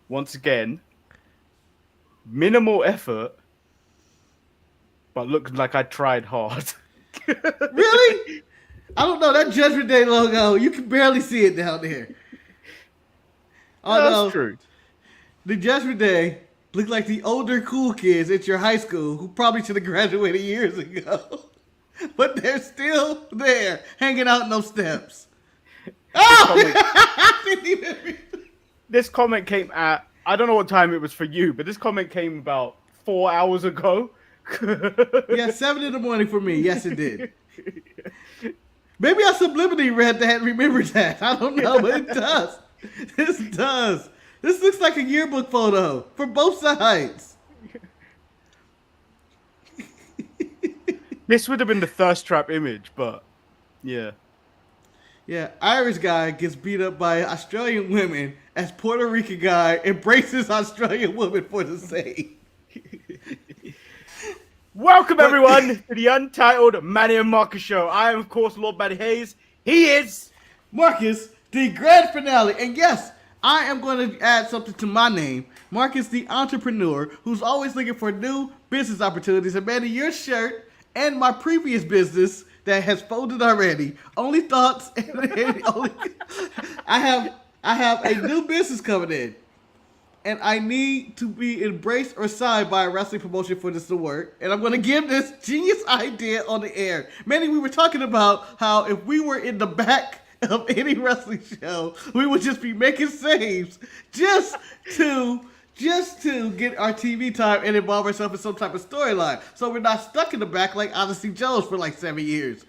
once again, minimal effort, but looked like I tried hard. Really? I don't know. That Judgment Day logo, you can barely see it down there. That's Although, true. the Judgment Day look like the older cool kids at your high school who probably should have graduated years ago. But they're still there, hanging out in those steps. This Oh! comment, I didn't even. this comment came at, I don't know what time it was for you, but this comment came about 4 hours ago. Yeah, 7 in the morning for me. Yes, it did. Maybe I subliminally read that and remembered that. I don't know, but it does. This does. This looks like a yearbook photo for both sides. This would have been the thirst trap image, but yeah. Yeah, Irish guy gets beat up by Australian women as Puerto Rican guy embraces Australian woman for the same. Welcome everyone to the Untitled Manny and Marcus show. I am of course Lord Matty Hayes. He is Marcus, the grand finale. And yes, I am going to add something to my name. Marcus, the entrepreneur who's always looking for new business opportunities. And Manny, your shirt and my previous business that has folded already. Only thoughts. I have a new business coming in. And I need to be embraced or signed by a wrestling promotion for this to work. And I'm going to give this genius idea on the air. Manny, we were talking about how if we were in the back of any wrestling show, we would just be making saves just to get our TV time and involve ourselves in some type of storyline. So we're not stuck in the back like Odyssey Jones for like 7 years.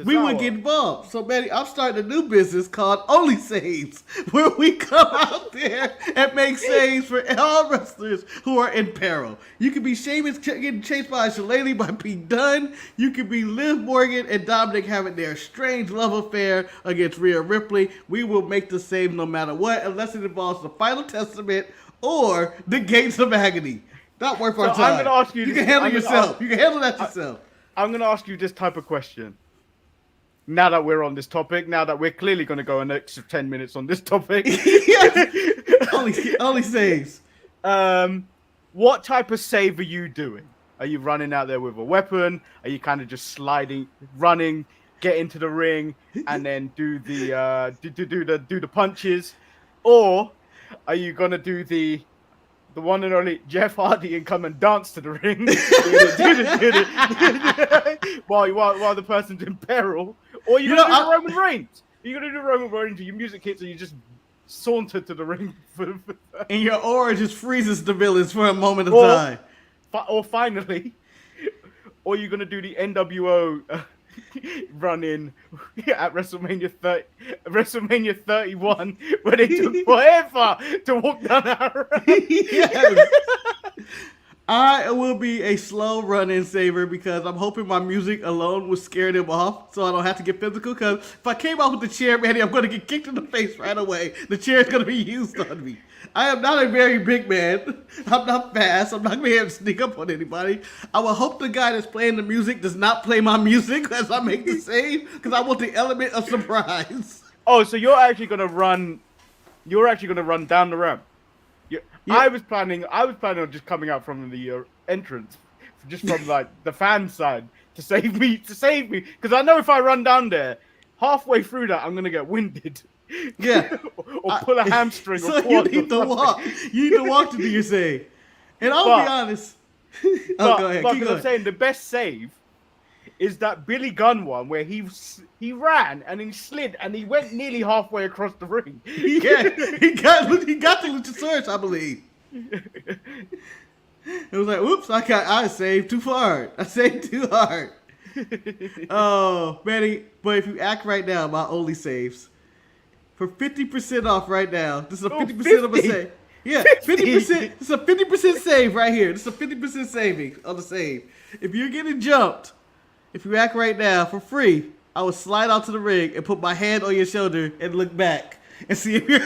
We would get involved. So, Manny, I'm starting a new business called Only Saves, where we come out there and make saves for all wrestlers who are in peril. You could be Sheamus getting chased by a shillelagh by Pete Dunne. You could be Liv Morgan and Dominic having their strange love affair against Rhea Ripley. We will make the save no matter what, unless it involves the Final Testament or the Gates of Agony. Not worth our time. I'm going to ask you. You can handle yourself. You can handle that yourself. I'm going to ask you this type of question. Now that we're on this topic, now that we're clearly going to go an extra 10 minutes on this topic. only saves. What type of save are you doing? Are you running out there with a weapon? Are you kind of just sliding, running, get into the ring, and then do the punches? Or are you going to do the one and only Jeff Hardy and come and dance to the ring while the person's in peril? Or you're going to do Roman Reigns? You're going to do Roman Reigns, your music hits, and you just saunter to the ring. And your aura just freezes the villains for a moment of time. Or finally, or you're going to do the NWO run in at WrestleMania 31, where they took forever to walk down our road. Yes. I will be a slow run-in saver because I'm hoping my music alone will scare them off so I don't have to get physical. Because if I came out with the chair, Manny, I'm going to get kicked in the face right away. The chair is going to be used on me. I am not a very big man. I'm not fast. I'm not going to be able to sneak up on anybody. I will hope the guy that's playing the music does not play my music as I make the save because I want the element of surprise. Oh, so you're actually going to run down the ramp. Yeah. I was planning on just coming out from the entrance, just from like the fan side to save me, because I know if I run down there, halfway through that I'm gonna get winded. Yeah, or pull a hamstring. So or you need to walk. You need to walk to do your save. And I'll be honest. Go ahead. But I'm saying the best save is that Billy Gunn one where he ran and he slid and he went nearly halfway across the ring. Yeah, he got the Luchasaurus, I believe. It was like, whoops, I saved too far. I saved too hard. Oh, Manny, but if you act right now, my only saves for 50% off right now. This is a 50% of a save. Yeah, 50%. This is a 50% save right here. This is a 50% saving on the save. If you're getting jumped. If you act right now for free, I will slide out to the ring and put my hand on your shoulder and look back and see if you're.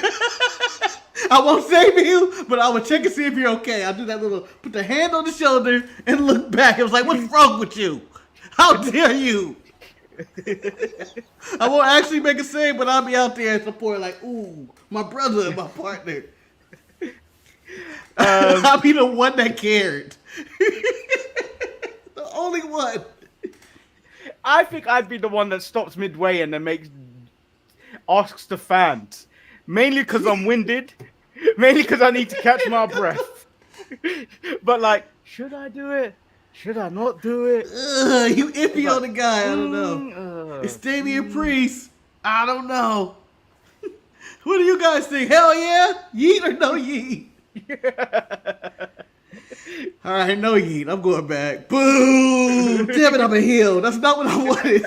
I won't save you, but I will check and see if you're okay. I'll do that little, put the hand on the shoulder and look back. It was like, what's wrong with you? How dare you? I won't actually make a save, but I'll be out there and support like, ooh, my brother and my partner. I'll be the one that cared. The only one. I think I'd be the one that stops midway and then asks the fans. Mainly because I'm winded. Mainly because I need to catch my breath. But like, should I do it? Should I not do it? You iffy on the guy. I don't know. It's Damian Priest. I don't know. What do you guys think? Hell yeah? Yeet or no yeet? All right, no yeet. I'm going back. Boo! Damn it, I'm a heel. That's not what I wanted.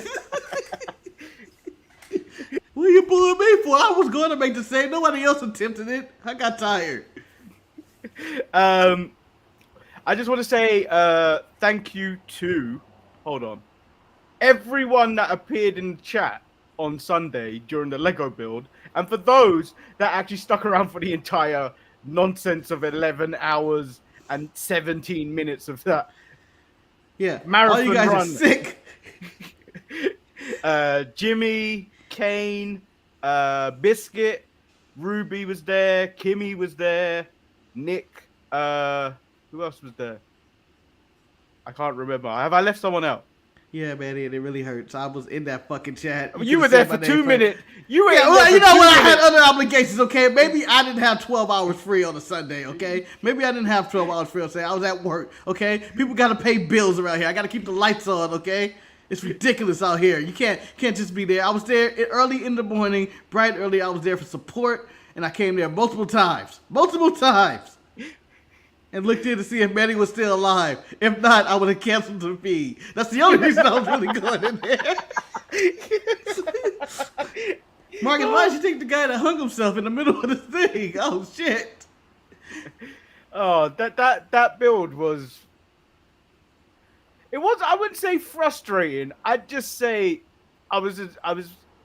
What are you booing me for? I was going to make the same. Nobody else attempted it. I got tired. I just want to say thank you to, hold on, everyone that appeared in the chat on Sunday during the Lego build, and for those that actually stuck around for the entire nonsense of 11 hours and 17 minutes of that. Yeah, marathon all you guys run. are sick. Jimmy, Kane, Biscuit, Ruby was there, Kimmy was there, Nick, who else was there? I can't remember. Have I left someone out? Yeah, man, it really hurts. I was in that fucking chat. You were there for 2 minutes. You were yeah, well, you know what? I had other obligations, okay? Maybe I didn't have 12 hours free on a Sunday, okay? Maybe I didn't have 12 hours free on a Sunday. I was at work, okay? People got to pay bills around here. I got to keep the lights on, okay? It's ridiculous out here. You can't just be there. I was there early in the morning, bright early. I was there for support, and I came there multiple times. And looked in to see if Manny was still alive. If not, I would have canceled the feed. That's the only reason I was really going in there. Marcus, why did you take the guy that hung himself in the middle of the thing? Oh, shit. Oh, that build was... It was, I wouldn't say frustrating. I'd just say I was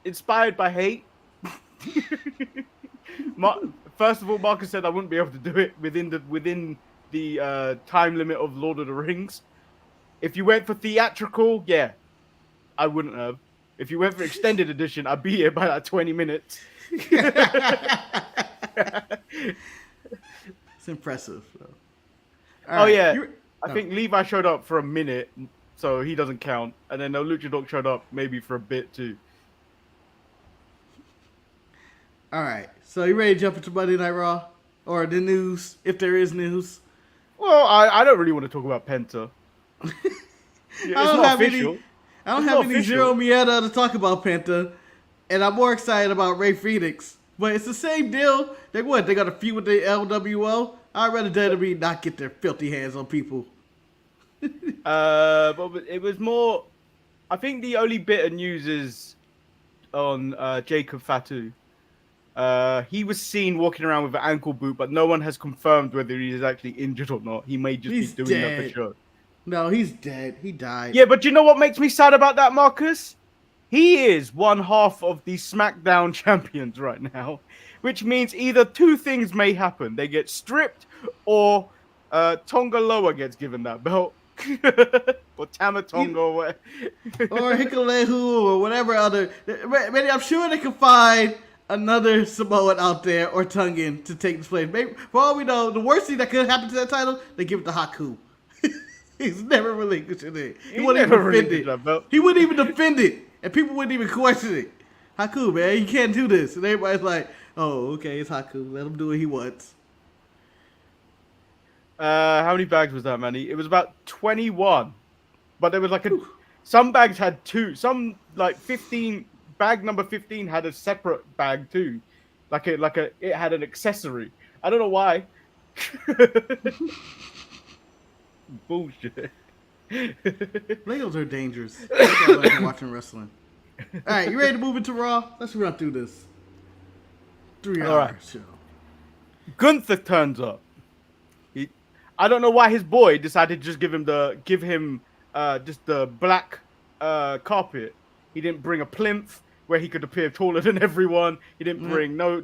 inspired by hate. First of all, Marcus said I wouldn't be able to do it within the time limit of Lord of the Rings. If you went for theatrical, yeah, I wouldn't have. If you went for extended edition, I'd be here by like 20 minutes. It's impressive. Oh, yeah. I think Levi showed up for a minute, so he doesn't count. And then Lucha Dog showed up maybe for a bit, too. All right. So you ready to jump into Monday Night Raw? Or the news, if there is news? Well, I don't really want to talk about Penta. It's not official. I don't have any Zero Mieta to talk about Penta. And I'm more excited about Ray Phoenix. But it's the same deal. They got a feud with the LWO? I'd rather WWE not get their filthy hands on people. But it was more... I think the only bit of news is on Jacob Fatu. He was seen walking around with an ankle boot, but no one has confirmed whether he is actually injured or not. He may just be doing that for sure. No, he's dead. He died. Yeah, but you know what makes me sad about that, Marcus? He is one half of the SmackDown champions right now, which means either two things may happen. They get stripped, or Tonga Loa gets given that belt. Or Tamatonga or whatever. Or Hikulehu or whatever other. I'm sure they can find another Samoan out there or Tongan to take this place. Maybe, for all we know, the worst thing that could happen to that title, they give it to Haku. He's never relinquishing it. He wouldn't even defend it. He wouldn't even defend it. And people wouldn't even question it. Haku, man, you can't do this. And everybody's like, oh, okay, it's Haku. Let him do what he wants. How many bags was that, Manny? It was about 21. But there was like some bags had two. Some like 15. Bag number 15 had a separate bag too. It had an accessory. I don't know why. Bullshit. Legos are dangerous. That's why I like watching wrestling. All right, you ready to move into Raw? Let's run through this 3-hour show. Gunther turns up. I don't know why his boy decided to just give him just the black carpet. He didn't bring a plinth where he could appear taller than everyone. He didn't bring no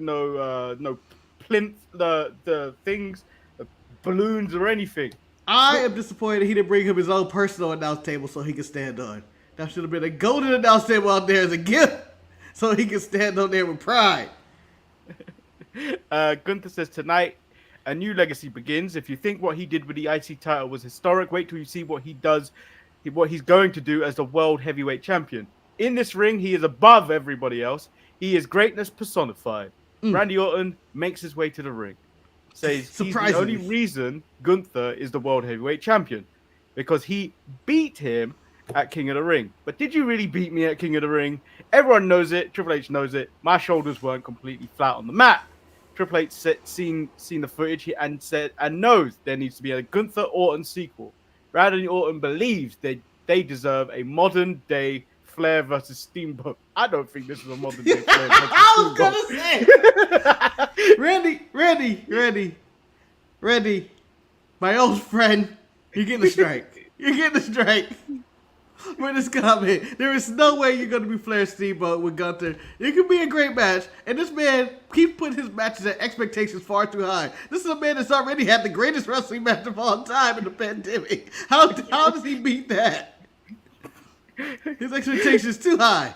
plinth, the things, the balloons or anything. I am disappointed he didn't bring him his own personal announce table so he could stand on. That should have been a golden announce table out there as a gift so he could stand on there with pride. Gunther says tonight, A new legacy begins. If you think what he did with the IC title was historic, wait till you see what he does, what he's going to do as the world heavyweight champion. In this ring, he is above everybody else. He is greatness personified. Randy Orton makes his way to the ring. Says he's the only reason Gunther is the world heavyweight champion. Because he beat him at King of the Ring. But did you really beat me at King of the Ring? Everyone knows it. Triple H knows it. My shoulders weren't completely flat on the mat. Triple H seen the footage and said and knows there needs to be a Gunther Orton sequel. Randy Orton believes they deserve a modern day Flair versus Steamboat. I don't think this is a modern day Flair versus Steamboat. I was gonna say, Randy, my old friend, you're getting a strike. You're getting a strike. With this comment, there is no way you're going to be Flair Steamboat with Gunther. It could be a great match, and this man keeps putting his matches at expectations far too high. This is a man that's already had the greatest wrestling match of all time in the pandemic. How does he beat that? His expectations too high.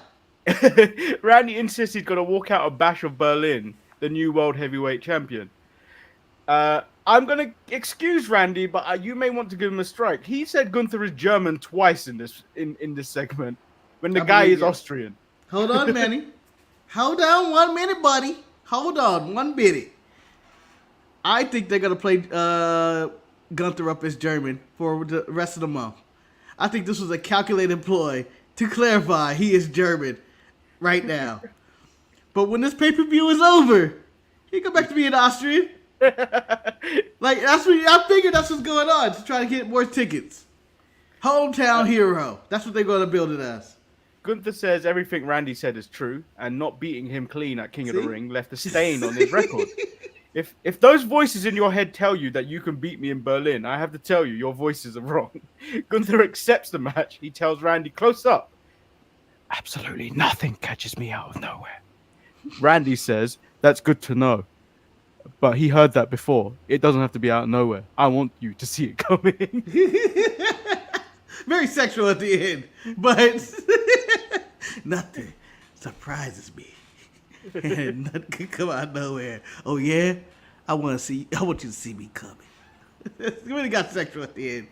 Randy insists he's going to walk out of Bash of Berlin, the new world heavyweight champion. I'm going to excuse Randy, but you may want to give him a strike. He said Gunther is German twice in this segment, when the guy is Austrian. Hold on, Manny. Hold on 1 minute, buddy. Hold on 1 minute. I think they're going to play Gunther up as German for the rest of the month. I think this was a calculated ploy to clarify he is German right now. But when this pay-per-view is over, he go back to being Austrian. Like I figured that's what's going on to try to get more tickets. Hometown hero. That's what they're going to build it as. Gunther says everything Randy said is true, and not beating him clean at King of the Ring left a stain on his record. If those voices in your head tell you that you can beat me in Berlin, I have to tell you, your voices are wrong. Gunther accepts the match. He tells Randy, close up. Absolutely nothing catches me out of nowhere. Randy says, that's good to know. But he heard that before. It doesn't have to be out of nowhere. I want you to see it coming. Very sexual at the end, but nothing surprises me. And nothing can come out of nowhere. Oh yeah, I want you to see me coming. It really got sexual at the end.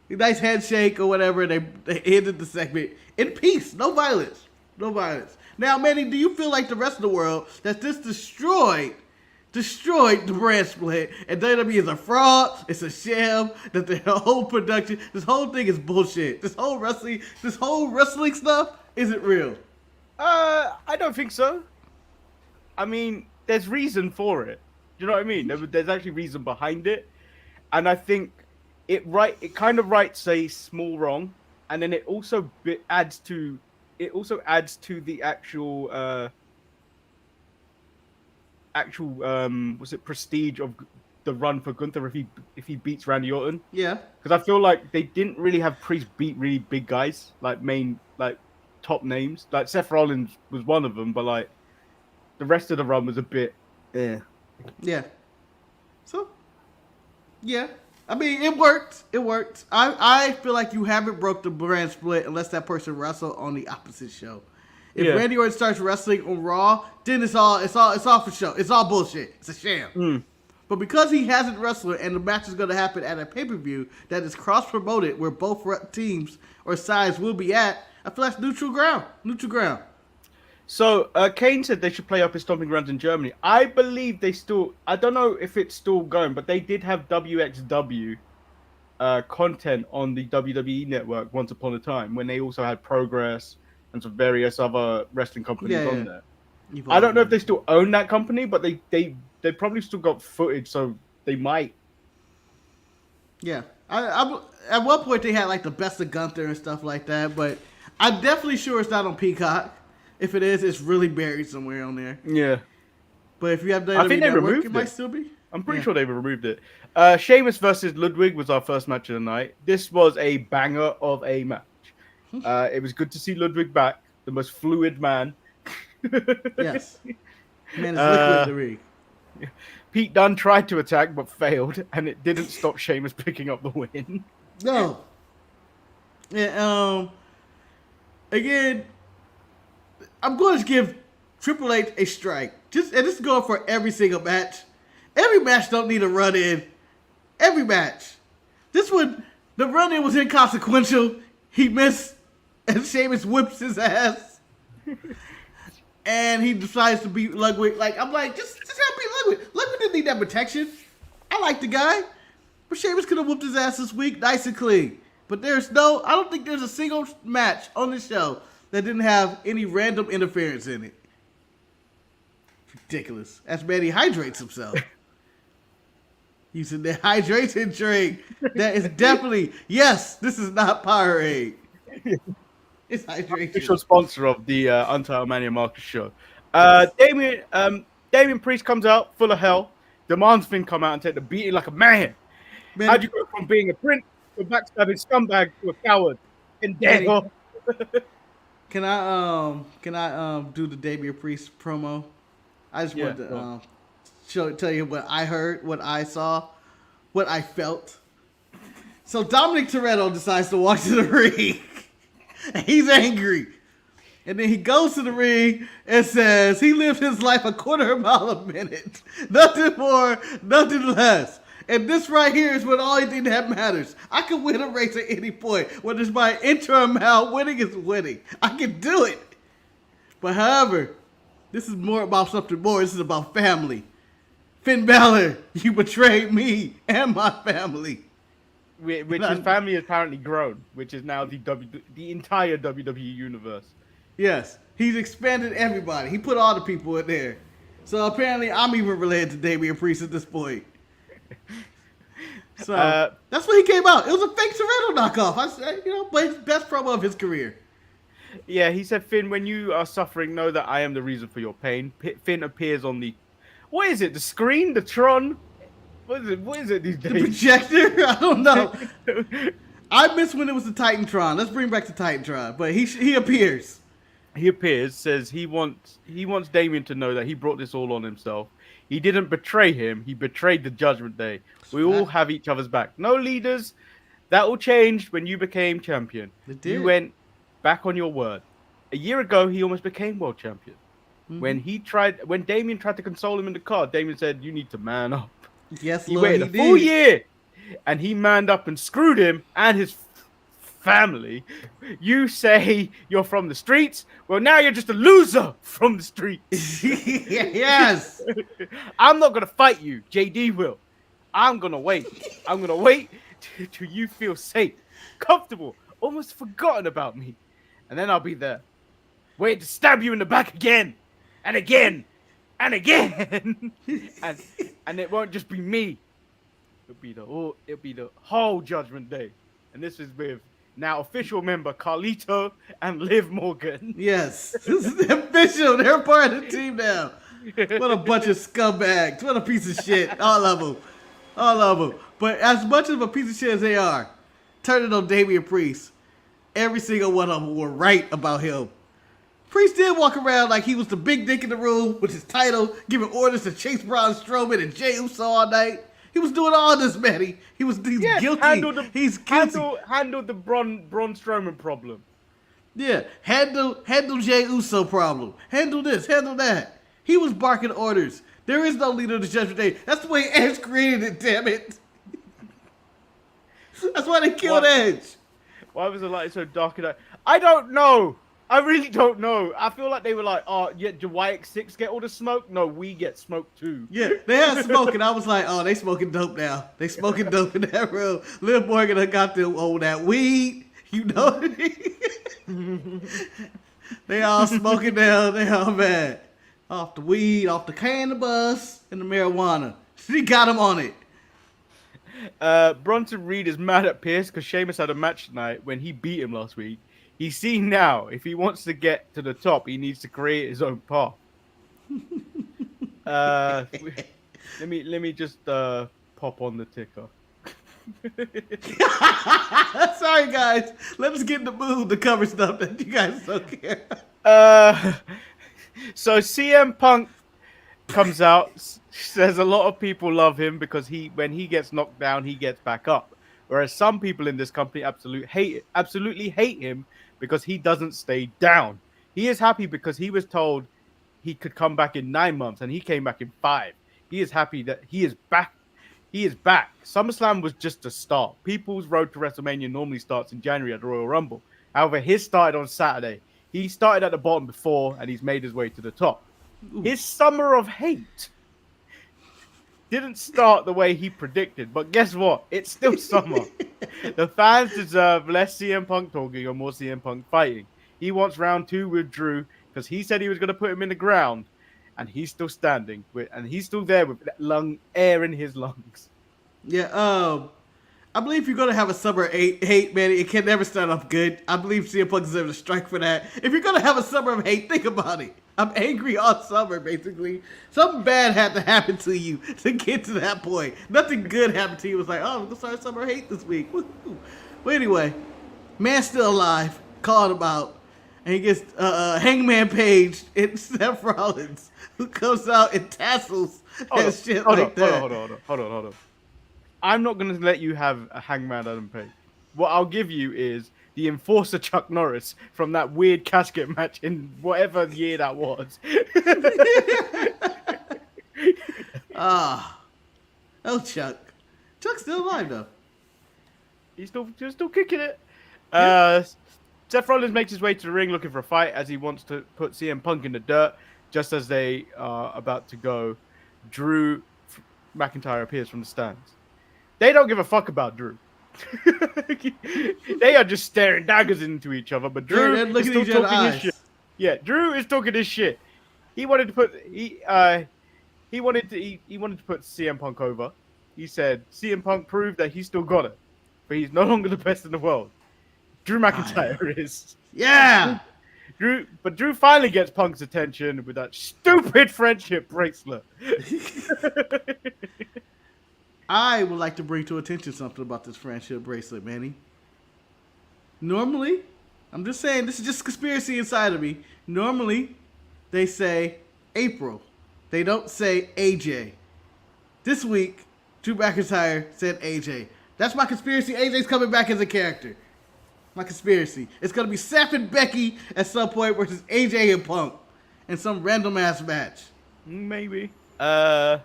A nice handshake or whatever. They ended the segment in peace. No violence. No violence. Now, Manny, do you feel like the rest of the world that this destroyed the brand split, and WWE is a fraud, it's a sham, that the whole production, this whole thing is bullshit. This whole wrestling stuff isn't real. I don't think so. I mean, there's reason for it. Do you know what I mean? There's actually reason behind it, and I think it kind of rights a small wrong, and then it also adds to the actual was it prestige of the run for Gunther if he beats Randy Orton? Yeah. Because I feel like they didn't really have Priest beat really big guys, like top names. Like Seth Rollins was one of them, but like the rest of the run was a bit Yeah. So yeah. I mean, it worked. It worked. I feel like you haven't broke the brand split unless that person wrestled on the opposite show. If Randy Orton starts wrestling on Raw, then it's all for show. It's all bullshit. It's a sham. But because he hasn't wrestled and the match is going to happen at a pay-per-view that is cross-promoted where both teams or sides will be at, I feel that's neutral ground. Neutral ground. So Kane said they should play up his stomping grounds in Germany. I believe they still. I don't know if it's still going, but they did have WXW content on the WWE network once upon a time when they also had Progress and some various other wrestling companies on there. I don't know if they still own that company, but they probably still got footage, so they might. Yeah, I at one point they had like the best of Gunther and stuff like that, but I'm definitely sure it's not on Peacock. If it is, it's really buried somewhere on there. Yeah. But if you have I think they network, removed it might still be. I'm pretty sure they've removed it. Sheamus versus Ludwig was our first match of the night. This was a banger of a match. It was good to see Ludwig back, the most fluid man. Yes. Man is liquid in the ring. Pete Dunne tried to attack but failed, and it didn't stop Sheamus picking up the win. No. Yeah, again, I'm going to give Triple H a strike. And this is going for every single match. Every match don't need a run-in. Every match. This one, the run-in was inconsequential. He missed, and Sheamus whips his ass. And he decides to beat Ludwig. Like, I'm like, just have beat Ludwig. Ludwig didn't need that protection. I like the guy. But Sheamus could have whooped his ass this week, nice and clean. But I don't think there's a single match on this show that didn't have any random interference in it. Ridiculous. As Manny hydrates himself. Using the hydration drink. That is definitely, yes, this is not Powerade. It's hydration. Official sponsor of the Untitled Manny and Marcus show. Damian Priest comes out full of hell. Demands Finn come out and take the beating like a man. How'd you go from being a prince to a backstabbing scumbag to a coward? And Daniel. Can I do the Damian Priest promo? I just wanted to tell you what I heard, what I saw, what I felt. So Dominic Toretto decides to walk to the ring. And he's angry. And then he goes to the ring and says he lived his life a quarter mile a minute. Nothing more, nothing less. And this right here is what only thing that matters. I can win a race at any point. Whether it's by inch or a mile, winning is winning. I can do it. But however, this is more about something more. This is about family. Finn Balor, you betrayed me and my family. Which his family has apparently grown, which is now the entire WWE universe. Yes, he's expanded everybody. He put all the people in there. So apparently I'm even related to Damian Priest at this point. So that's when he came out. It was a fake Toretto knockoff. I said, but his best promo of his career. Yeah, he said, Finn, when you are suffering, know that I am the reason for your pain. Finn appears on the, what is it? The screen? The Tron? What is it these days? The projector? I don't know. I miss when it was the Titantron. Let's bring back the Titantron. But he appears. He appears, says he wants Damian to know that he brought this all on himself. He didn't betray him. He betrayed the Judgment Day. We all have each other's back. No leaders. That all changed when you became champion. It did. You went back on your word. A year ago, he almost became world champion. Mm-hmm. When Damian tried to console him in the car, Damian said, "You need to man up." Yes, he waited a full year, and he manned up and screwed him and his family. You say you're from the streets. Well, now you're just a loser from the streets. Yes. I'm not gonna fight you. JD will. I'm gonna wait. I'm gonna wait till you feel safe, comfortable, almost forgotten about me, and then I'll be there, wait to stab you in the back again, and again, and again, and it won't just be me. It'll be the whole Judgment Day, and this is with now official member Carlito and Liv Morgan. Yes, this is official. They're part of the team now. What a bunch of scumbags. What a piece of shit. All of them. All of them. But as much of a piece of shit as they are, turning on Damian Priest, every single one of them were right about him. Priest did walk around like he was the big dick in the room with his title, giving orders to Chase Braun Strowman and Jey Uso all night. He was doing all this, Manny. He's guilty. He's guilty. Handled the Braun Strowman problem. Yeah, handle Jey Uso problem. Handle this, handle that. He was barking orders. There is no leader of the Judgment Day. That's the way Edge created it, damn it. That's why they killed Edge. Why was the light so dark? I don't know. I really don't know. I feel like they were like, oh, yeah, do YX6 get all the smoke? No, we get smoke too. Yeah, they had smoke, and I was like, oh, they smoking dope now. They smoking dope in that room. Liv Morgan done got them on that weed. You know what I mean? They all smoking now. They all mad. Off the weed, off the cannabis, and the marijuana. She got him on it. Bronson Reed is mad at Pierce because Sheamus had a match tonight when he beat him last week. He's seen now, if he wants to get to the top, he needs to create his own path. Let me just pop on the ticker. Sorry, guys. Let us get in the mood to cover stuff that you guys don't care. So CM Punk comes out, says a lot of people love him because when he gets knocked down, he gets back up. Whereas some people in this company absolutely hate him because he doesn't stay down. He is happy because he was told he could come back in 9 months and he came back in 5. He is happy that he is back. He is back. SummerSlam was just a start. People's road to WrestleMania normally starts in January at the Royal Rumble. However, his started on Saturday. He started at the bottom before, and he's made his way to the top. Ooh. His summer of hate didn't start the way he predicted, but guess what? It's still summer. The fans deserve less CM Punk talking or more CM Punk fighting. He wants round 2 with Drew because he said he was going to put him in the ground, and he's still standing and he's still there with air in his lungs. Yeah, I believe if you're gonna have a summer hate, man, it can never start off good. I believe CM Punk deserves a strike for that. If you're gonna have a summer of hate, think about it. I'm angry all summer, basically. Something bad had to happen to you to get to that point. Nothing good happened to you. It was like, oh, we're gonna start summer hate this week. Woo-hoo. Well, anyway, man's still alive. Called him out. And he gets Hangman Page and Seth Rollins, who comes out in tassels and shit like that. Hold on. I'm not going to let you have a Hangman Adam Page. What I'll give you is the Enforcer Chuck Norris from that weird casket match in whatever year that was. Oh, Chuck. Chuck's still alive, though. He's still kicking it. Seth Rollins makes his way to the ring looking for a fight as he wants to put CM Punk in the dirt. Just as they are about to go, Drew McIntyre appears from the stands. They don't give a fuck about Drew. They are just staring daggers into each other, but Drew is still talking his shit. Yeah, Drew is talking his shit. He wanted to put he wanted to put CM Punk over. He said CM Punk proved that he still got it, but he's no longer the best in the world. Drew McIntyre is. Yeah. Drew finally gets Punk's attention with that stupid friendship bracelet. I would like to bring to attention something about this friendship bracelet, Manny. Normally, I'm just saying, this is just conspiracy inside of me. Normally, they say April. They don't say AJ. This week, Drew McIntyre said AJ. That's my conspiracy. AJ's coming back as a character. My conspiracy. It's going to be Seth and Becky at some point versus AJ and Punk in some random ass match. Maybe. So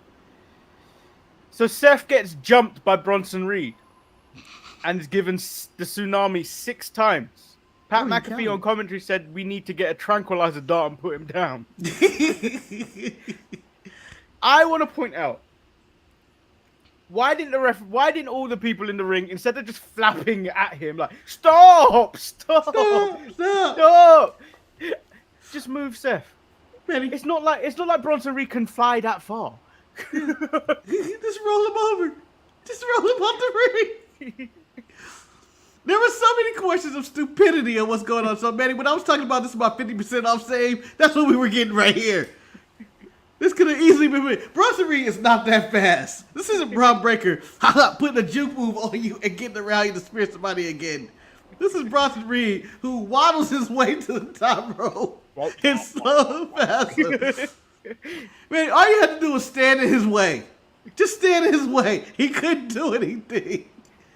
Seth gets jumped by Bronson Reed and is given the tsunami 6 times. Pat McAfee on commentary said we need to get a tranquilizer dart and put him down. I want to point out, why didn't all the people in the ring, instead of just flapping at him like, stop, just move Seth. Man, it's not like Bronson Reed can fly that far. Just roll him over. Just roll him off the ring. There were so many questions of stupidity on what's going on. So, Manny, when I was talking about this about 50% off save, that's what we were getting right here. This could have easily been me. Bronson Reed is not that fast. This isn't Braun Breaker putting a juke move on you and getting around you to spear somebody again. This is Bronson Reed who waddles his way to the top rope and slow faster. Man, all you had to do was stand in his way. Just stand in his way. He couldn't do anything.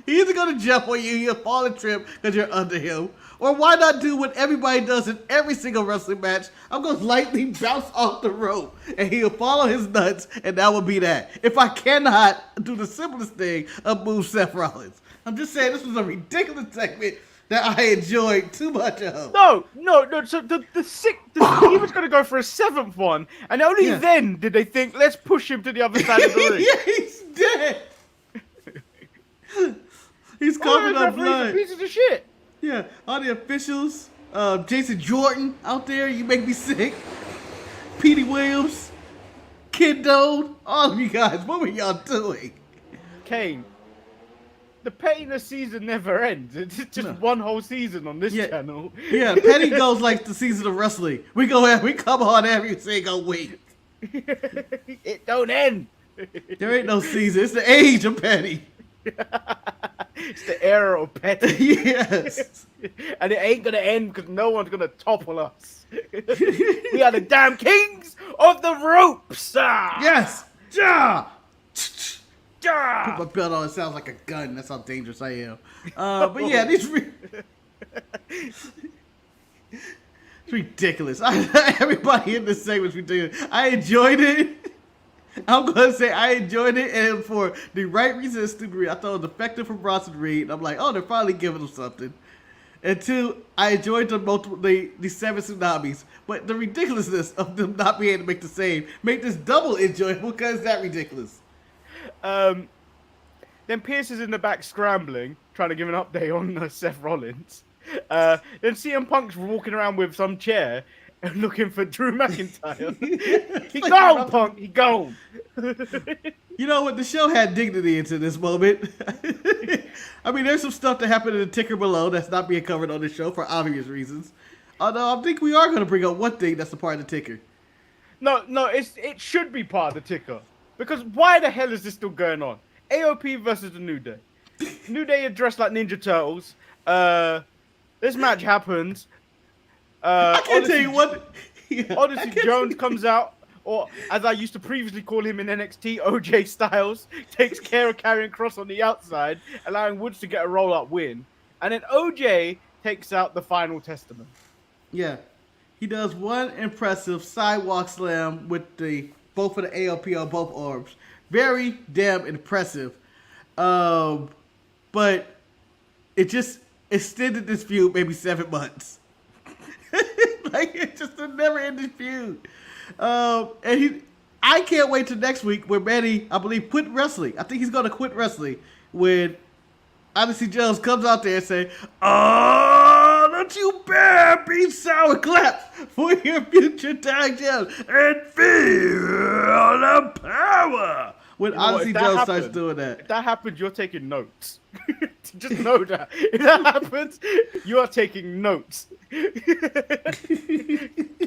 He either going to jump on you, he'll fall and trip because you're under him. Or why not do what everybody does in every single wrestling match? I'm going to lightly bounce off the rope and he'll fall on his nuts and that will be that. If I cannot do the simplest thing of move Seth Rollins. I'm just saying this was a ridiculous segment that I enjoyed too much of. No. So he was going to go for a 7th one, and only then did they think, let's push him to the other side of the ring. Yeah, he's dead. He's covered up blood. Pieces of shit. Yeah, all the officials, Jason Jordan out there, you make me sick. Petey Williams, Kid Dode, all of you guys, what were y'all doing? Kane, the pettiness season never ends. It's just one whole season on this channel. Yeah, petty goes like the season of wrestling. We come on every single week. It don't end. There ain't no season. It's the age of petty. It's the era of petty. Yes. And it ain't gonna end because no one's gonna topple us. We are the damn kings of the ropes. Yes. Ja. Ja. Put my belt on. It sounds like a gun. That's how dangerous I am. But yeah, it's ridiculous. Everybody in this segment's ridiculous. I enjoyed it. I'm going to say I enjoyed it, and for the right reason, I thought it was effective for Bronson Reed. I'm like, oh, they're finally giving him something. And two, I enjoyed the 7 tsunamis, but the ridiculousness of them not being able to make the save make this double enjoyable because it's that ridiculous. Then Pierce is in the back scrambling, trying to give an update on Seth Rollins. Then CM Punk's walking around with some chair and looking for Drew McIntyre. He gone, Punk. He gone. You know what? The show had dignity into this moment. I mean, there's some stuff that happened in the ticker below that's not being covered on the show for obvious reasons. Although I think we are going to bring up one thing that's a part of the ticker. No, it should be part of the ticker. Because why the hell is this still going on? AOP versus the New Day. New Day are dressed like Ninja Turtles. This match happens. I can't tell you what. Yeah, Odyssey Jones comes out, or as I used to previously call him in NXT, OJ Styles takes care of Karrion Kross on the outside, allowing Woods to get a roll-up win. And then OJ takes out the Final Testament. Yeah. He does one impressive sidewalk slam with both of the AOP on both arms. Very damn impressive. But it just extended this feud maybe 7 months. Like, it's just a never-ending feud. I can't wait till next week when Manny, I believe, quit wrestling. I think he's going to quit wrestling when Odyssey Jones comes out there and say, "Oh, don't you bear be sour clap for your future tag champs and feel the power." When Odyssey Jones starts doing that. If that happens, you're taking notes. Just know that. If that happens, you are taking notes.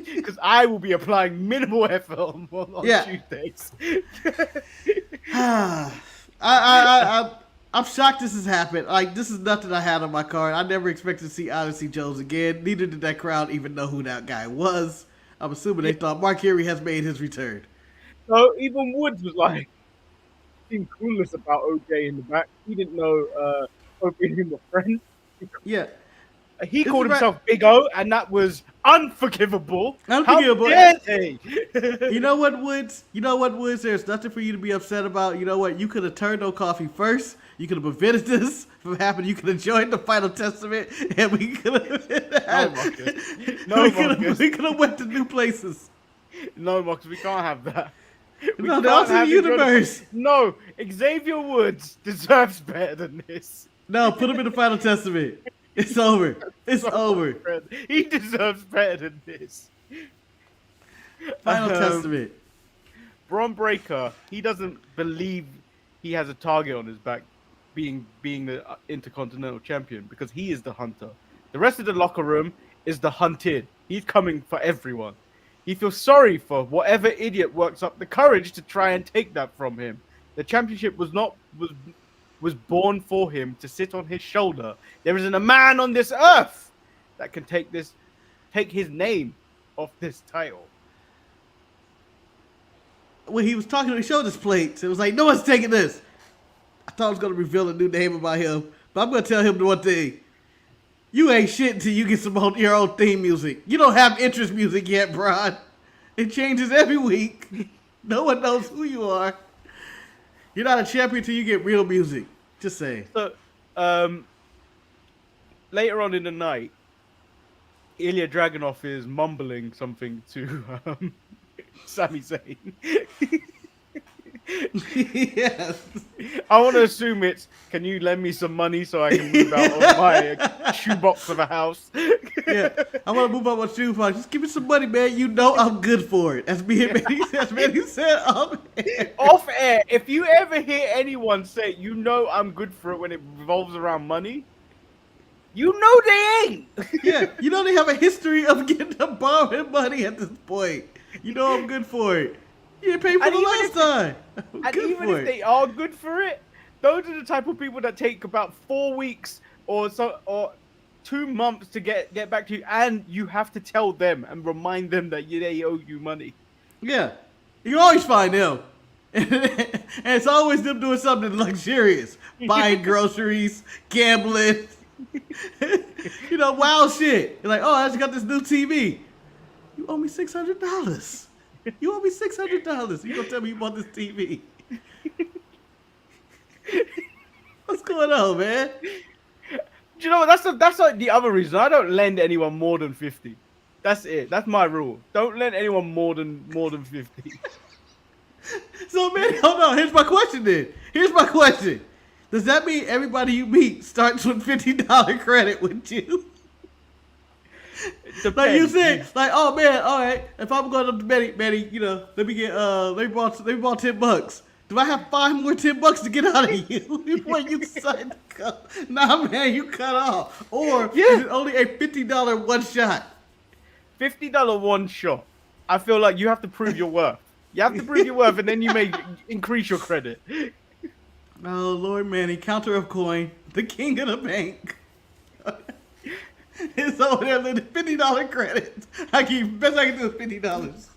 Because I will be applying minimal effort on Tuesdays. I'm shocked this has happened. Like, this is nothing I had on my card. I never expected to see Odyssey Jones again. Neither did that crowd even know who that guy was. I'm assuming they thought Mark Henry has made his return. So even Woods was like, being clueless about OJ in the back. He didn't know OJ and him were friends. Yeah. He called himself Big O, and that was unforgivable. Unforgivable. How dare they? You know what, Woods? There's nothing for you to be upset about. You know what? You could have turned on coffee first. You could have prevented this from happening. You could have joined the Final Testament, and we could have. We could have went to new places. No, Marcus, we can't have that. No, the alternate universe. No, Xavier Woods deserves better than this. No, put him in the Final Testament. It's over. It's over. He deserves better than this. Final Testament. Braun Breaker, he doesn't believe he has a target on his back being the Intercontinental Champion because he is the hunter. The rest of the locker room is the hunted. He's coming for everyone. He feels sorry for whatever idiot works up the courage to try and take that from him. The championship was born for him to sit on his shoulder. There isn't a man on this earth that can take his name off this title. When he was talking, he showed his plates. It was like, no one's taking this. I thought I was going to reveal a new name about him, but I'm going to tell him the one thing. You ain't shit until you get your own theme music. You don't have interest music yet, Braun. It changes every week. No one knows who you are. You're not a champion until you get real music. Just saying. So, later on in the night, Ilya Dragunov is mumbling something to Sami Zayn. Yes. I want to assume it's, can you lend me some money so I can move out of my shoebox of a house? Yeah, I want to move out my shoebox. Just give me some money, man. You know I'm good for it. As Manny said off air. Off air. If you ever hear anyone say, you know I'm good for it when it revolves around money, you know they ain't. Yeah, you know they have a history of getting to borrowing money at this point. You know I'm good for it. You didn't pay for the last time. And even if they are good for it, those are the type of people that take about 4 weeks or 2 months to get back to you, and you have to tell them and remind them that they owe you money. Yeah, you always find them, and it's always them doing something luxurious, buying groceries, gambling, you know, wild shit. You're like, oh, I just got this new TV. You owe me $600. You owe me $600. You gonna tell me you bought this TV? What's going on, man? Do you know what? That's like the other reason. I don't lend anyone more than 50. That's it. That's my rule. Don't lend anyone more than 50. So, man, hold on. Here's my question then. Here's my question. Does that mean everybody you meet starts with $50 credit with you? Like you said, like, oh man, all right. If I'm going up to Manny, you know, let me bought $10. Do I have 5 more $10 to get out of you before you decide to come? Nah, man, you cut off. Or is it only a $50 one shot? $50 one shot. I feel like you have to prove your worth. You have to prove your worth, and then you may increase your credit. Oh Lord, Manny, counter of coin, the king of the bank. It's over there with $50 credits. Best I can do is $50.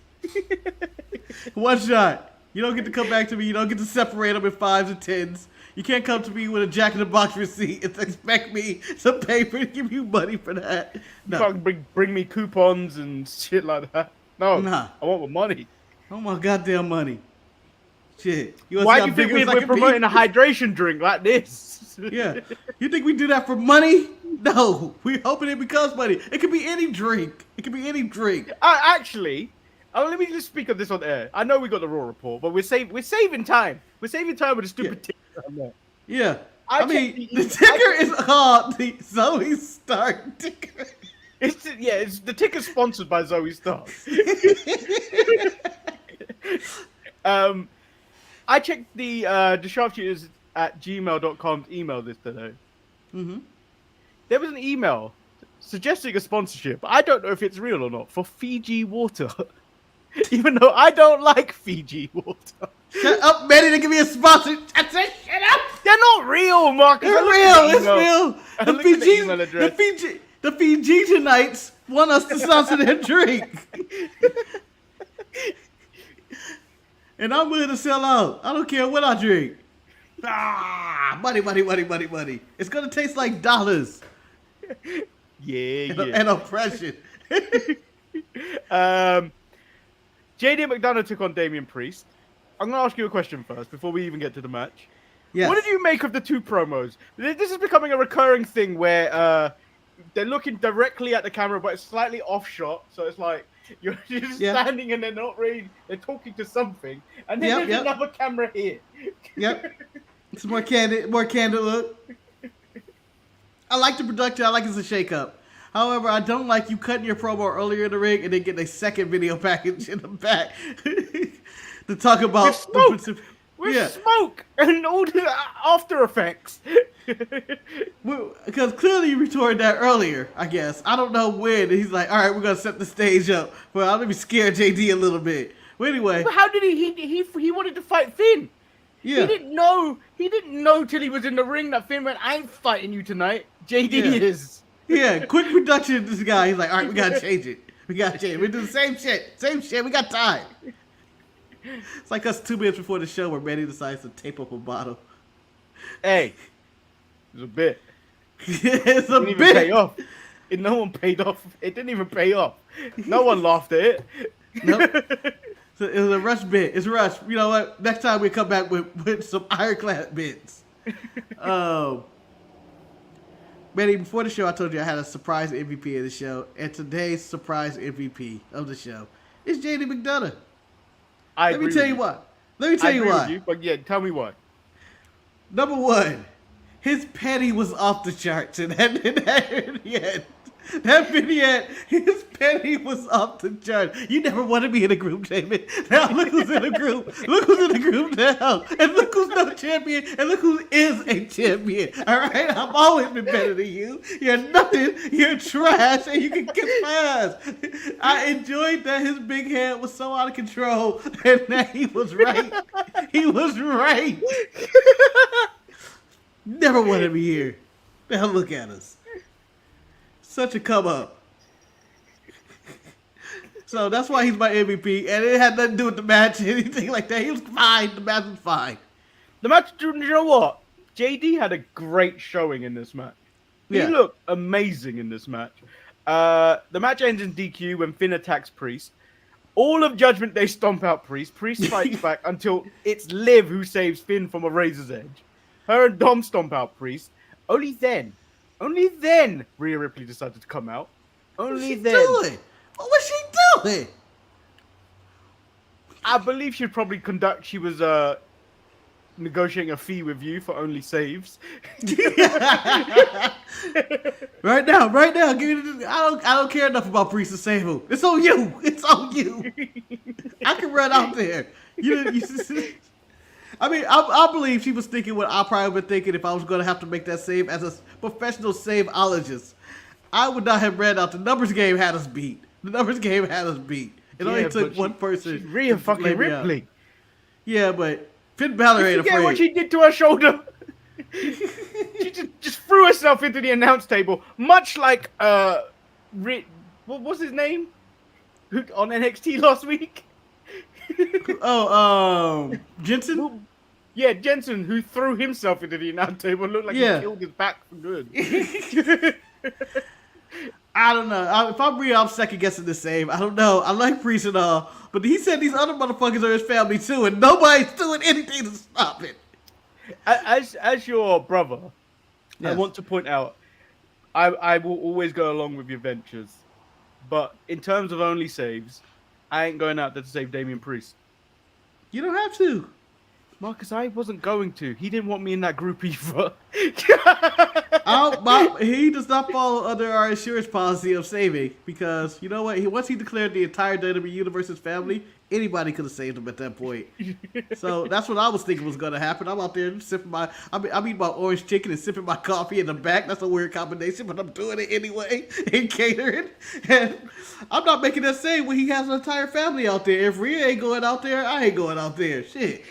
One shot. You don't get to come back to me. You don't get to separate them in 5s and 10s. You can't come to me with a Jack in the Box receipt and expect me to pay for give you money for that. No. You can't bring me coupons and shit like that. No, nah. I want my money. I want my goddamn money. Shit. Why do you think we're promoting a hydration drink like this? Yeah. You think we do that for money? No. We're hoping it becomes money. It could be any drink. It could be any drink. Actually, let me just speak of this on air. I know we got the Raw report, but we're saving time. We're saving time with the stupid ticker on there. Yeah. I mean, the ticker is called the Zoe Stark ticker. It's the ticker sponsored by Zoe Stark. I checked the sharpshooters at gmail.com's email this today. Mm-hmm. There was an email suggesting a sponsorship. I don't know if it's real or not for Fiji water. Even though I don't like Fiji water. Shut up, Manny, to give me a sponsor. I said, shut up. They're not real, Marcus. They're real. It's real. The Fijianites want us to sponsor their drink. And I'm willing to sell out. I don't care what I drink. Money. It's going to taste like dollars. Yeah. And oppression. JD McDonough took on Damian Priest. I'm going to ask you a question first before we even get to the match. Yes. What did you make of the two promos? This is becoming a recurring thing where they're looking directly at the camera, but it's slightly off shot. So it's like you're just standing and they're not really, they're talking to something. And then there's another camera here. Yep. It's more candid look. I like the production. I like it's a shake-up. However, I don't like you cutting your promo earlier in the ring and then getting a second video package in the back to talk about smoke and all the after effects. Because clearly you retorted that earlier, I guess. I don't know when. He's like, all right, we're going to set the stage up. Well, let me scare JD a little bit. Well, anyway. But how did he wanted to fight Finn. Yeah. He didn't know till he was in the ring that Finn went, I ain't fighting you tonight. JD is. Yeah, quick production. This guy, he's like, all right, we gotta change it. We do the same shit. We got time. It's like us 2 minutes before the show where Manny decides to tape up a bottle. Hey, it's a bit. It's a bit. Pay off. No one paid off. It didn't even pay off. No one laughed at it. Nope. So it was a rush bit. It's a rush. You know what? Next time we come back with some ironclad bits. Manny, before the show, I told you I had a surprise MVP of the show, and today's surprise MVP of the show is JD McDonough. Let me tell you why. But yeah, tell me why. Number one, his petty was off the charts in that vignette. That vignette, his petty was off the chart. You never wanted me in a group, David. Now look who's in the group. Look who's in the group now. And look who's no champion. And look who is a champion. All right? I've always been better than you. You're nothing. You're trash. And you can kiss my ass. I enjoyed that his big head was so out of control. And that he was right. He was right. Never wanted me here. Now look at us. Such a come up. So that's why he's my MVP. And it had nothing to do with the match or anything like that. He was fine. The match was fine. The match, you know what? JD had a great showing in this match. He looked amazing in this match. The match ends in DQ when Finn attacks Priest. All of Judgment Day stomp out Priest. Priest fights back until it's Liv who saves Finn from a razor's edge. Her and Dom stomp out Priest. Only then, Rhea Ripley decided to come out. Only then. Doing? What was she doing? I believe she'd probably she was negotiating a fee with you for only saves. Right now, give me I don't care enough about Priest to save him. It's on you. It's on you. I can run out there. I mean, I believe she was thinking what I probably been thinking if I was going to have to make that save as a professional saveologist. I would not have ran out. The numbers game had us beat. It only took one person. Rhea fucking Ripley. Yeah, but Finn Balor ain't afraid. What she did to her shoulder? She just threw herself into the announce table, much like what was his name? Who on NXT last week? Jensen? Yeah, Jensen, who threw himself into the announce table, looked like he killed his back for good. I don't know. If I'm real, I'm second guessing the same. I don't know. I like Priest and all, but he said these other motherfuckers are his family too, and nobody's doing anything to stop it. As your brother, yes. I want to point out, I will always go along with your ventures, but in terms of only saves, I ain't going out there to save Damian Priest. You don't have to. Marcus, I wasn't going to. He didn't want me in that group either. He does not fall under our insurance policy of saving because, you know what? Once he declared the entire WWE Universe his family, anybody could have saved him at that point. So that's what I was thinking was going to happen. I'm out there sipping I'm eating my orange chicken and sipping my coffee in the back. That's a weird combination, but I'm doing it anyway and catering. And I'm not making that save when he has an entire family out there. If Rhea ain't going out there, I ain't going out there. Shit.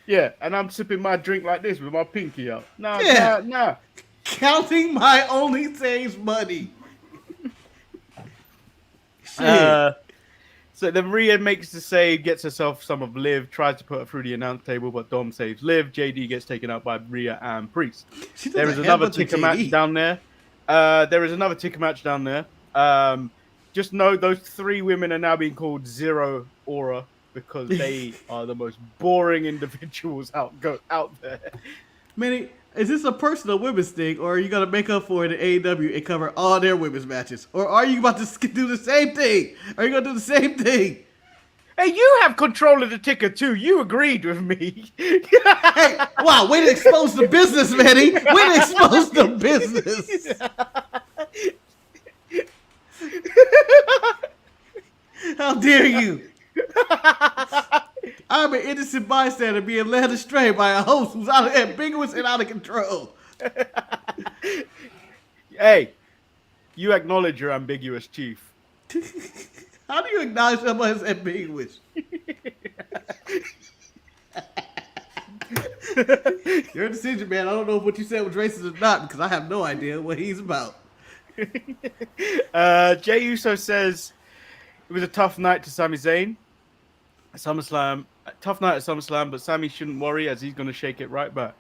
Yeah, and I'm sipping my drink like this with my pinky out. Nah. Counting my only saves money. Shit. So then Rhea makes the save, gets herself some of Liv, tries to put her through the announce table, but Dom saves Liv. JD gets taken out by Rhea and Priest. There is another ticker match down there. Just know those three women are now being called Zero Aura because they are the most boring individuals out there. Manny, is this a personal women's thing, or are you going to make up for it in AEW and cover all their women's matches? Or are you about to do the same thing? Are you going to do the same thing? Hey, you have control of the ticker too. You agreed with me. Hey, wow, way to expose the business, Manny. Way to expose the business. How dare you? I'm an innocent bystander being led astray by a host who's ambiguous and out of control. Hey, you acknowledge your ambiguous chief. How do you acknowledge someone's ambiguous? Your decision, man. I don't know if what you said was racist or not because I have no idea what he's about. Jey Uso says it was a tough night to Sami Zayn. Tough night at SummerSlam, but Sami shouldn't worry as he's going to shake it right back.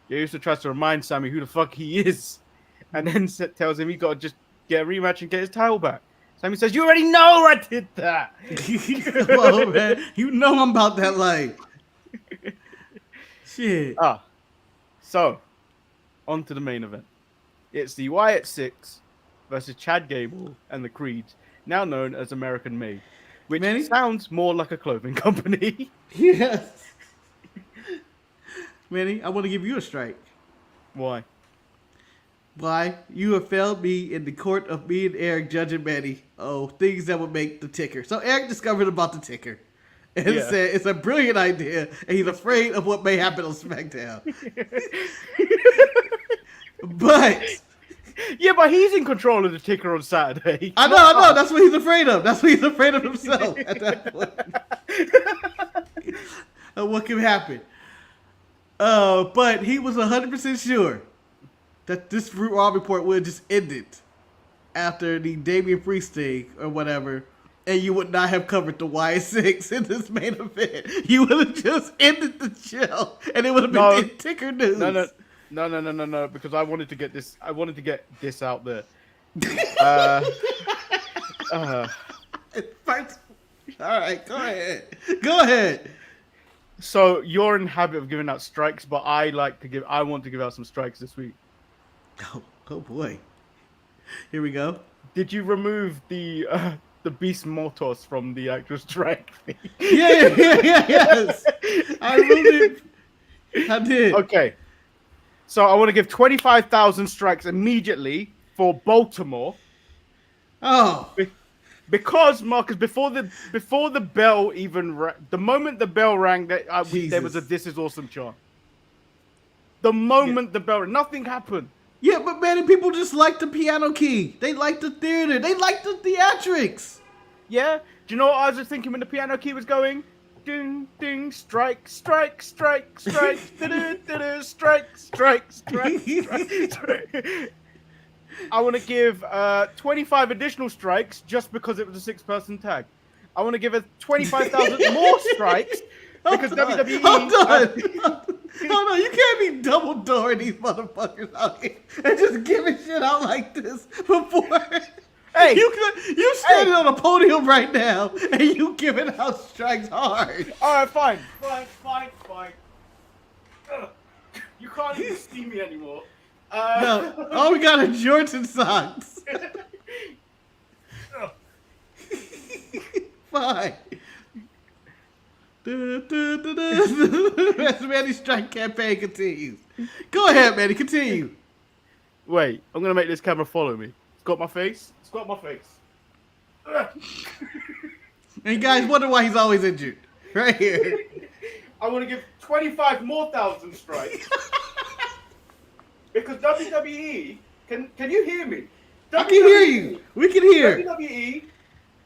Jey Uso tries to remind Sami who the fuck he is, and then tells him he got to just get a rematch and get his title back. Sami says, "You already know I did that." Come on, man. You know I'm about that life. Shit. So, on to the main event. It's the Wyatt Six versus Chad Gable and the Creeds, now known as American Made. Which sounds more like a clothing company. Yes. Manny, I want to give you a strike. Why? Why? You have failed me in the court of me and Eric judging Manny. Oh, things that would make the ticker. So Eric discovered about the ticker. And said it's a brilliant idea, and he's afraid of what may happen on SmackDown. But... Yeah, but he's in control of the ticker on Saturday. I know. That's what he's afraid of. That's what he's afraid of himself at that point. What can happen? But he was 100% sure that this Raw report would have just ended after the Damian Priest thing or whatever, and you would not have covered the Y6 in this main event. You would have just ended the show, and it would have been in ticker news. No, because I wanted to get this out there. First, All right, go ahead. Go ahead. So you're in habit of giving out strikes, but I want to give out some strikes this week. Oh boy. Here we go. Did you remove the Beast Mortos from the actual strike thing? Yes. I removed it. I did. Okay. So I want to give 25,000 strikes immediately for Baltimore. Oh. Because Marcus, before the bell even the moment the bell rang, there was a "This is awesome" chant. The moment the bell rang, nothing happened. Yeah, but man, people just like the piano key. They like the theater. They like the theatrics. Yeah. Do you know what I was thinking when the piano key was going? Ding, ding, strike, strike, strike, strike, strike, strike, strike, strike. I want to give 25 additional strikes just because it was a 6-person tag. I want to give it 25,000 more strikes because WWE. Hold on. Hold on, you can't be double dooring these motherfuckers out here and just giving shit out like this before. Hey, you standing on a podium right now and you giving out strikes hard. All right, fine. Ugh. You can't even see me anymore. No, all we got are Jordan socks. Fine. Manny's strike campaign continues. Go ahead, Manny, continue. Wait, I'm gonna make this camera follow me. It's got my face. And you guys wonder why he's always injured. Right here. I want to give 25,000 more strikes. Because WWE, can you hear me? I can hear you. We can hear. WWE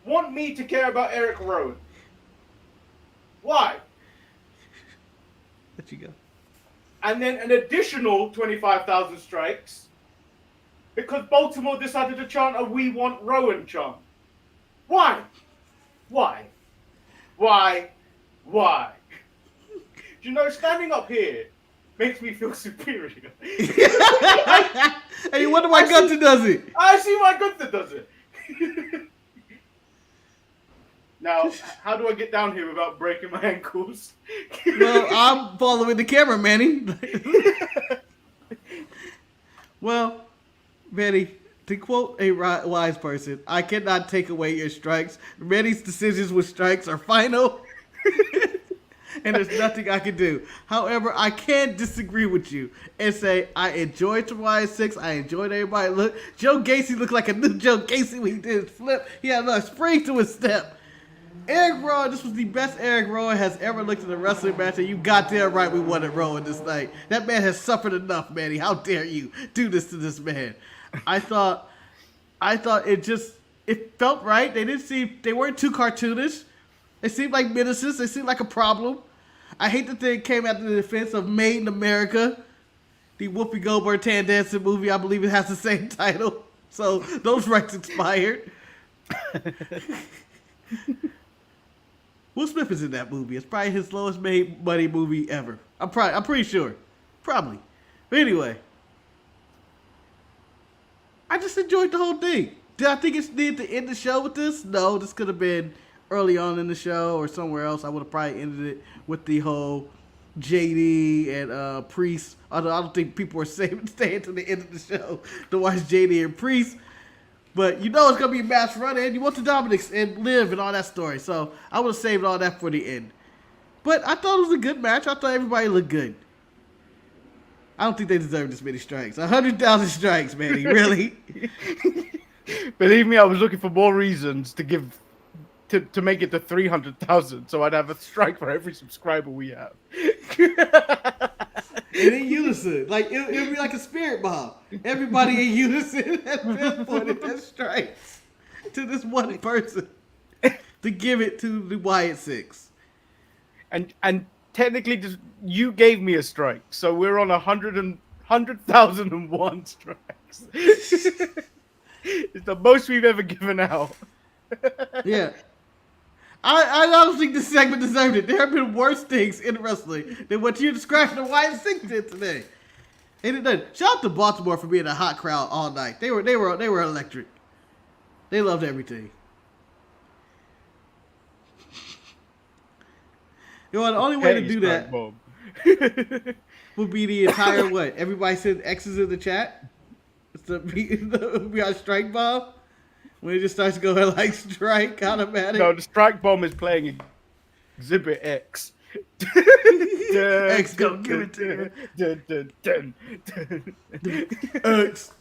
want me to care about Eric Rowan. Why? Let you go. And then an additional 25,000 strikes because Baltimore decided to chant a "We Want Rowan" chant. Why? Do you know, standing up here makes me feel superior. And you wonder why Gunther does it. I see why Gunther does it. Now, how do I get down here without breaking my ankles? Well, I'm following the camera, Manny. Well, Manny, to quote a wise person, I cannot take away your strikes. Manny's decisions with strikes are final. And there's nothing I can do. However, I can disagree with you and say I enjoyed Tawai 6. I enjoyed everybody. Look, Joe Gacy looked like a new Joe Gacy when he did his flip. He had a spring to his step. Eric Rowan, this was the best Eric Rowan has ever looked in a wrestling match, and you goddamn right we wanted Rowan this night. That man has suffered enough, Manny. How dare you do this to this man? I thought it felt right. They weren't too cartoonish. They seemed like menaces. They seemed like a problem. I hate that they came after the defense of Made in America, the Whoopi Goldberg Tan Dancing movie. I believe it has the same title. So those rights expired. Will Smith is in that movie. It's probably his lowest made money movie ever. I'm pretty sure. Probably. But anyway. I just enjoyed the whole thing. Did I think it's needed to end the show with this? No, this could have been early on in the show or somewhere else. I would have probably ended it with the whole JD and Priest. Although I don't think people are staying to the end of the show to watch JD and Priest. But you know it's going to be a match run in. You want the Dominics and Liv and all that story. So I would have saved all that for the end. But I thought it was a good match. I thought everybody looked good. I don't think they deserve this many strikes. 100,000 strikes, Manny. Really? Believe me, I was looking for more reasons to give to make it to 300,000, so I'd have a strike for every subscriber we have. And in unison, like it would be like a spirit bomb. Everybody in unison has pinpointed their strikes to this one person to give it to the Wyatt Six. And technically, just you gave me a strike, so we're on 100,001 strikes. It's the most we've ever given out. Yeah. I don't think this segment deserved it. There have been worse things in wrestling than what you described the Wyatt Six did today. Shout out to Baltimore for being a hot crowd all night. They were electric. They loved everything. You know, the only way to Petty do strike that bomb. would be the entire what? Everybody send X's in the chat. It's be our strike bomb. When it just starts going like strike automatic. No, the strike bomb is playing Exhibit X. X go give it to you. X.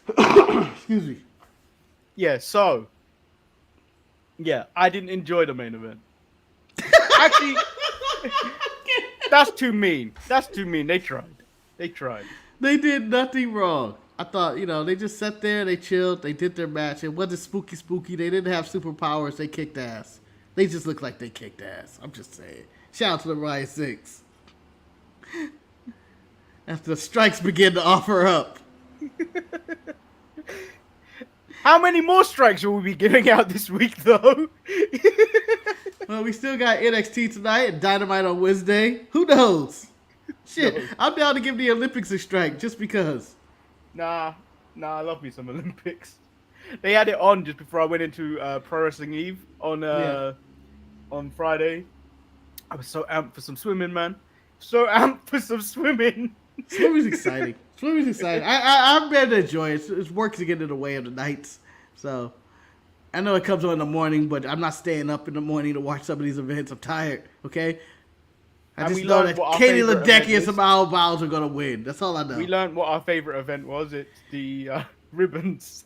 Excuse me. Yeah, so. Yeah, I didn't enjoy the main event. Actually, that's too mean. That's too mean. They tried. They tried. They did nothing wrong. I thought, you know, they just sat there, they chilled, they did their match. It wasn't spooky. They didn't have superpowers. They kicked ass. They just looked like they kicked ass. I'm just saying. Shout out to the Riot 6. After the strikes begin to offer up. How many more strikes will we be giving out this week, though? Well, we still got NXT tonight and Dynamite on Wednesday. Who knows? Shit, No. I'm down to give the Olympics a strike just because. Nah, I love me some Olympics. They had it on just before I went into Pro Wrestling Eve on Friday. I was so amped for some swimming, man. So amped for some swimming. Swimming's exciting. Swimming's exciting. I'm ready to enjoy it. It's work to get in the way of the nights. So, I know it comes on in the morning, but I'm not staying up in the morning to watch some of these events. I'm tired, okay? I And just we know learned that what our Katie favorite Ledecky event and is. Samal Biles are going to win. That's all I know. We learned what our favorite event was. It's the ribbons.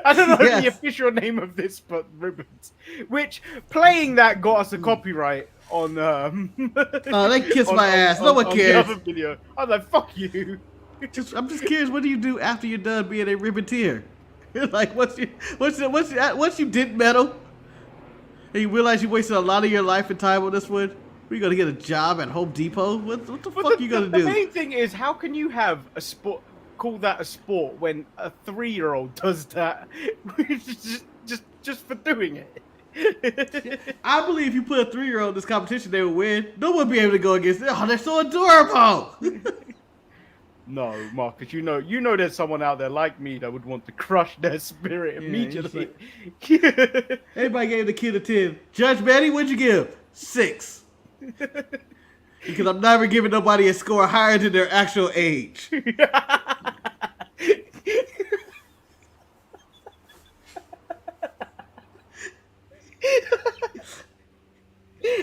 I don't know Yes. the official name of this, but ribbons. Which playing that got us a copyright on. Oh, they kiss my ass. No one on cares. The other video. I was like, "Fuck you." I'm just curious, what do you do after you're done being a ribbeteer? Like, once you did metal, and you realize you wasted a lot of your life and time on this one, are you gonna get a job at Home Depot? What the But fuck you gonna the do? main thing is, how can you have a sport, call that a sport, when a 3-year-old does that just for doing it? I believe if you put a 3-year-old in this competition, they would win. No one would be able to go against it. Oh, they're so adorable. No, Marcus, you know there's someone out there like me that would want to crush their spirit Yeah, immediately. Everybody gave the kid a 10. Judge Manny, what'd you give? 6. Because I'm never giving nobody a score higher than their actual age.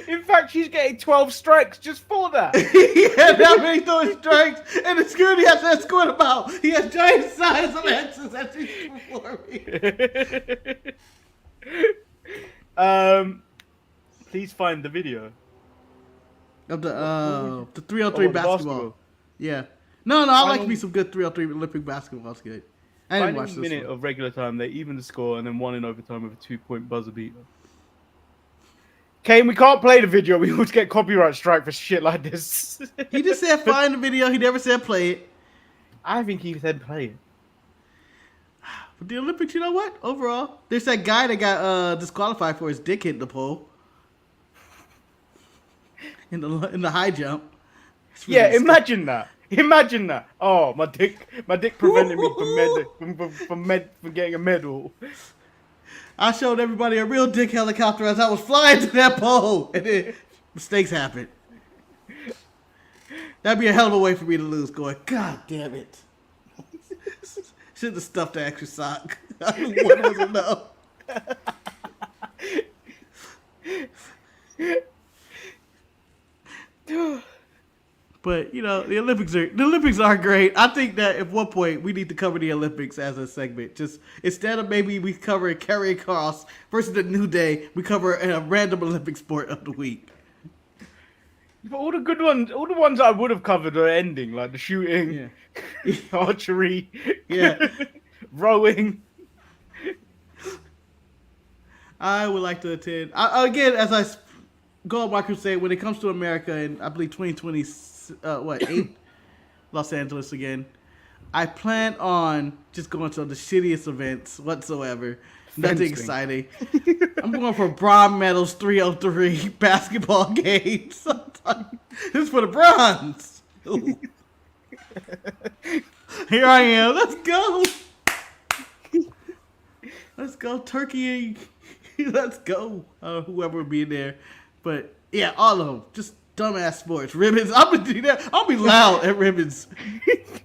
In fact, she's getting 12 strikes just for that. Yeah, that many throwing strikes, and the security has to escort him out. He has giant signs of X's as he's performing. Please find the video. Of the 303 Oh, the basketball. Yeah. No, I like Final- me some good 303 Olympic basketball. It's good. I didn't watch Final this minute one. of regular time, they even the score and then won in overtime with a 2-point buzzer beater. Kane, we can't play the video. We would get copyright strike for shit like this. He just said find the video. He never said play it. I think he said play it. But the Olympics, you know what? Overall, there's that guy that got disqualified for his dick hitting the pole in the high jump. It's really Yeah, disgusting. imagine that. Imagine that. Oh, my dick prevented me from getting a medal. I showed everybody a real dick helicopter as I was flying to that pole, and then mistakes happen. That'd be a hell of a way for me to lose. Going, God damn it! Should have stuffed the extra sock. One was enough. But you know, the Olympics are great. I think that at one point we need to cover the Olympics as a segment. Just instead of maybe we cover Carrying Cross versus the New Day, we cover a random Olympic sport of the week. But all the good ones, all the ones I would have covered are ending, like the shooting, archery, Yeah. rowing. I would like to attend. Again, as I go on my crusade, when it comes to America, and I believe 2020, 8 Los Angeles again, I plan on just going to the shittiest events whatsoever. Nothing Fencing. exciting. I'm going for bronze medals, 303 basketball games. This is for the bronze. Ooh. Here I am. Let's go. Let's go, Turkey. Let's go. Whoever will be there. But yeah, all of them. Just dumbass sports. Ribbons. I'm gonna do that. I'll be loud at ribbons.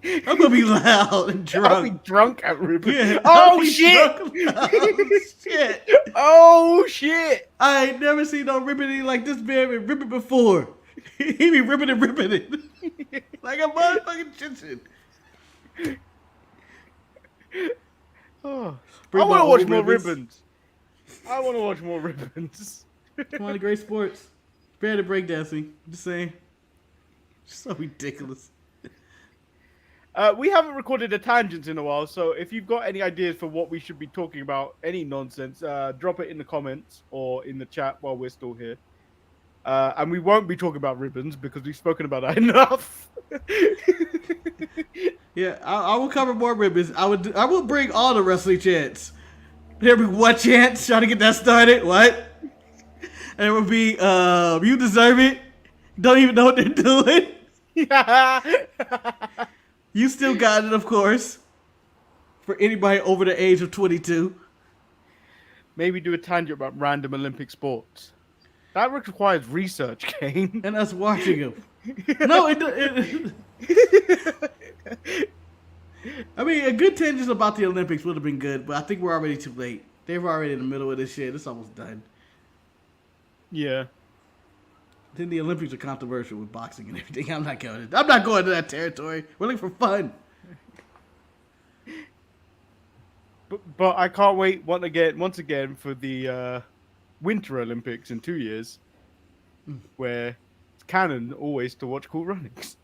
I'm gonna be loud and drunk. I'll be drunk at ribbons. Yeah, Oh shit! Oh shit! Oh shit! I ain't never seen no ribboning like this man been ribbing before. He be ribbing and ripping it like a motherfucking chicken. Oh. I Bring want my to watch old more ribbons. ribbons. I want to watch more ribbons. One of the great sports. Better than breakdancing. Just saying. So ridiculous. We haven't recorded a tangents in a while, so if you've got any ideas for what we should be talking about, any nonsense, drop it in the comments or in the chat while we're still here. And we won't be talking about ribbons because we've spoken about that enough. Yeah, I will cover more ribbons. I will bring all the wrestling chants. There will be one chant, trying to get that started. What? And it will be, you deserve it. Don't even know what they're doing. You still got it, of course. For anybody over the age of 22. Maybe do a tangent about random Olympic sports. That requires research, Kane. And us watching them. No, it I mean, a good tangent about the Olympics would have been good, but I think we're already too late. They're already in the middle of this shit. It's almost done. Yeah. Then the Olympics are controversial with boxing and everything. I'm not going to that territory. We're looking for fun. But I can't wait once again for the Winter Olympics in 2 years, where it's canon always to watch Cool Runnings.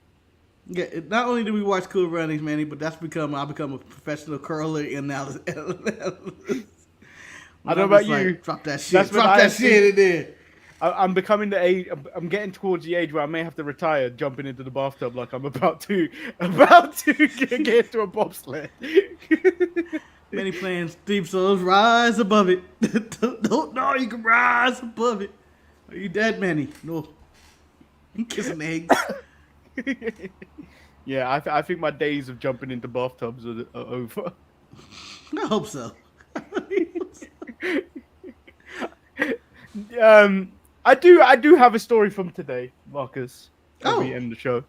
Yeah, not only do we watch Cool Runnings, Manny, but I become a professional curler analyst. I don't know about you. Like, drop that shit. Drop that shit in there. I'm becoming the age. I'm getting towards the age where I may have to retire, jumping into the bathtub like I'm about to get into a bobsled. Many plans, deep souls, rise above it. Don't know you can rise above it. Are you dead, Manny? No. You kissing eggs. Yeah, I think my days of jumping into bathtubs are over. I hope so. I do have a story from today, Marcus. Before we end the show.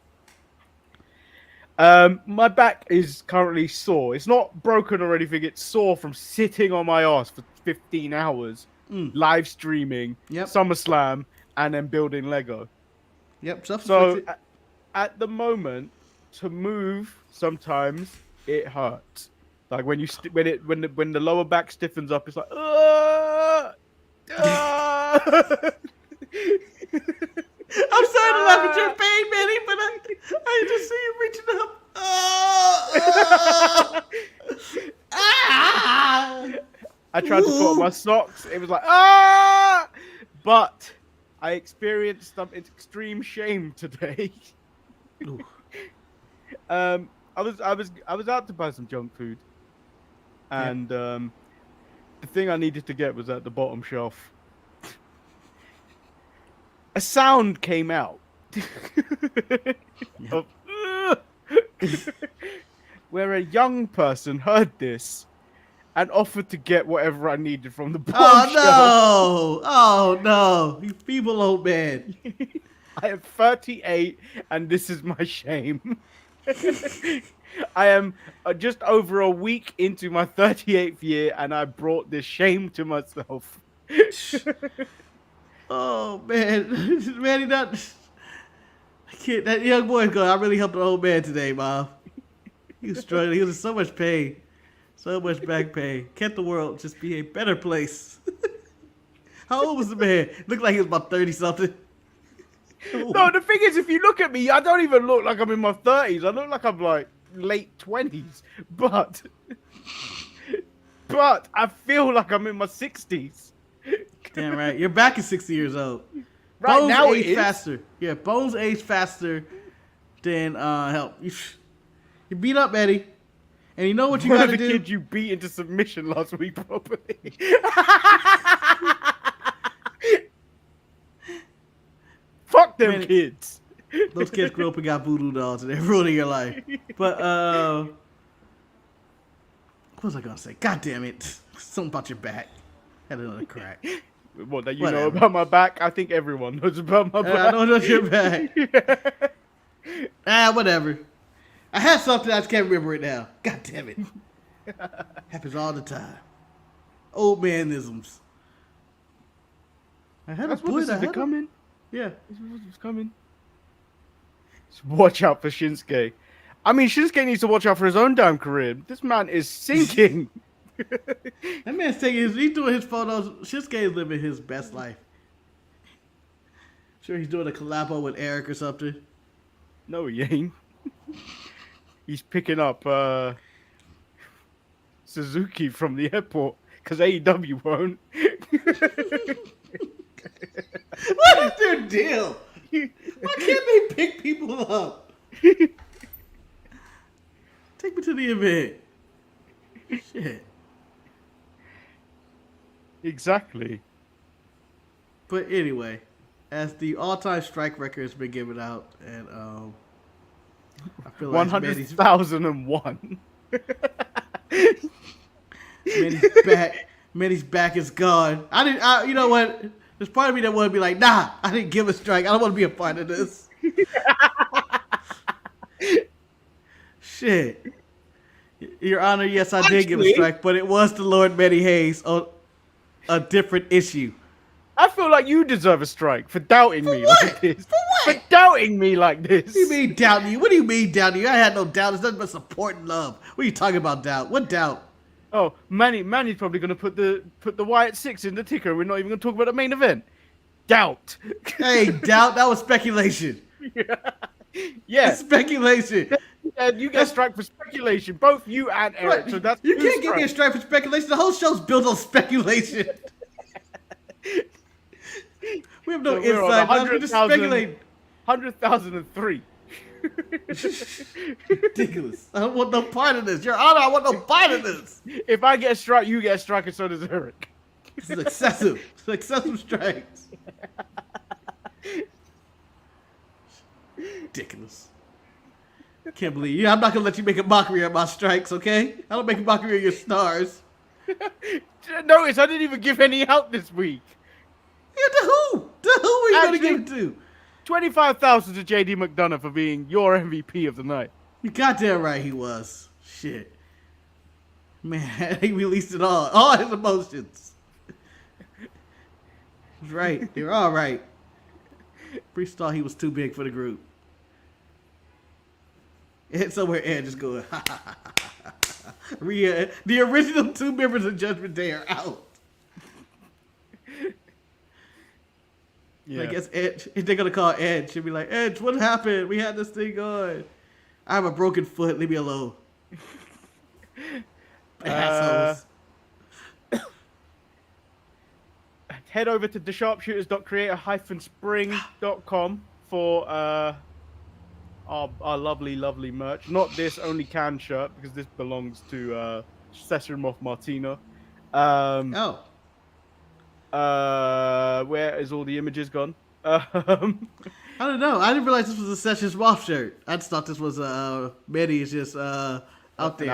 My back is currently sore. It's not broken or anything. It's sore from sitting on my ass for 15 hours, live streaming, SummerSlam, and then building Lego. Yep. So at the moment, to move sometimes it hurts. Like when you when the lower back stiffens up, it's like I'm sorry to laugh at your pain, Manny, but I just see you reaching up. I tried to put on my socks. It was like but I experienced some extreme shame today. I was out to buy some junk food, and the thing I needed to get was at the bottom shelf. A sound came out of, where a young person heard this and offered to get whatever I needed from the bottom shelf. Oh no! You feeble old man. I am 38 and this is my shame. I am just over a week into my 38th year and I brought this shame to myself. Oh man, Manny, that young boy's going. I really helped the old man today, Mom. He was struggling. He was in so much pain, so much back pain. Can't the world just be a better place? How old was the man? Looked like he was about 30 something. No, the thing is, if you look at me, I don't even look like I'm in my 30s. I look like I'm like late 20s, but I feel like I'm in my 60s. Damn right. Your back is 60 years old. Right bones now age it is. faster. Yeah, bones age faster than help. You beat up, Eddie. And you know what you One gotta of the do? kids you beat into submission last week, probably. Fuck them kids. Those kids grew up and got voodoo dolls and they're ruining your life. But What was I gonna say? God damn it! Something about your back. Had another crack. What that you Whatever. know about my back? I think everyone knows about my back. I know about your back. Whatever. I had something, I just can't remember it now. God damn it. Happens all the time. Old manisms. I had That's a what point. this is coming. Yeah. It's coming. Just watch out for Shinsuke. I mean, Shinsuke needs to watch out for his own damn career. This man is sinking. That man's he's doing his photos. Shinsuke is living his best life. Sure, he's doing a collabo with Eric or something. No, he ain't. He's picking up Suzuki from the airport because AEW won't. What is their deal? Why can't they pick people up? Take me to the event. Shit. Exactly. But anyway, as the all-time strike record has been given out, and I feel like 100,001. Manny's back is gone. You know what? There's part of me that want to be like, nah, I didn't give a strike. I don't want to be a part of this. Shit. Your Honor, yes, I did give a strike, but it was the Lord Manny Hayes on a different issue. I feel like you deserve a strike for doubting me like this. For what? For doubting me like this. What do you mean doubting you? What do you mean doubting you? I had no doubt. It's nothing but support and love. What are you talking about doubt? What doubt? Oh, Manny's probably going to put the Wyatt 6 in the ticker. We're not even going to talk about the main event. Doubt. Hey, doubt? That was speculation. Yeah. Speculation. And you get a strike for speculation. Both you and Eric. Right. So that's you can't give me a strike for speculation. The whole show's built on speculation. We have no insight. We're just speculating. 100,003. Ridiculous. I don't want no part of this. Your Honor, I want no part of this. If I get a strike, you get a strike, and so does Eric. This is excessive. It's excessive strikes. Ridiculous. Can't believe you. I'm not gonna let you make a mockery of my strikes, okay? I don't make a mockery of your stars. Notice I didn't even give any out this week. Yeah, to who? To who are you gonna give it to? 25,000 to JD McDonough for being your MVP of the night. You goddamn right he was. Shit. Man, he released it all his emotions. He's right. They're all right. Priest thought he was too big for the group. And somewhere Ed just going, ha ha ha ha ha. Rhea, the original 2 members of Judgment Day are out. Yeah. I guess Edge, if they're gonna call Edge, she'll be like, Edge, what happened? We had this thing going. I have a broken foot. Leave me alone. Assholes. Head over to thesharpshooters.creator-spring.com for our lovely, lovely merch. Not this only can shirt, because this belongs to Cesar Moff Martino. Where is all the images gone? I don't know. I didn't realize this was a Sessions Moff shirt. I just thought this was Manny is just out there.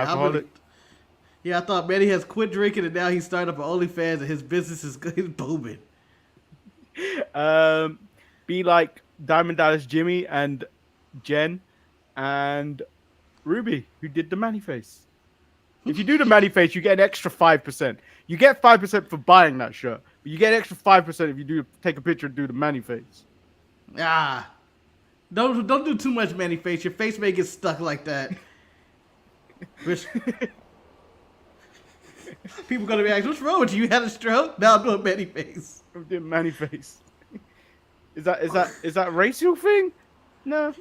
I thought Manny has quit drinking and now he's starting up an OnlyFans and his business is booming. Be like Diamond Dallas Jimmy and Jen and Ruby, who did the Manny face. If you do the Manny face, you get an extra 5%. You get 5% for buying that shirt, but you get an extra 5% if you do take a picture and do the Manny face. Don't do too much Manny face. Your face may get stuck like that. People gonna be like, "What's wrong with you? You had a stroke?" Now I'm doing Manny face. I'm doing Manny face. Is that a racial thing? No.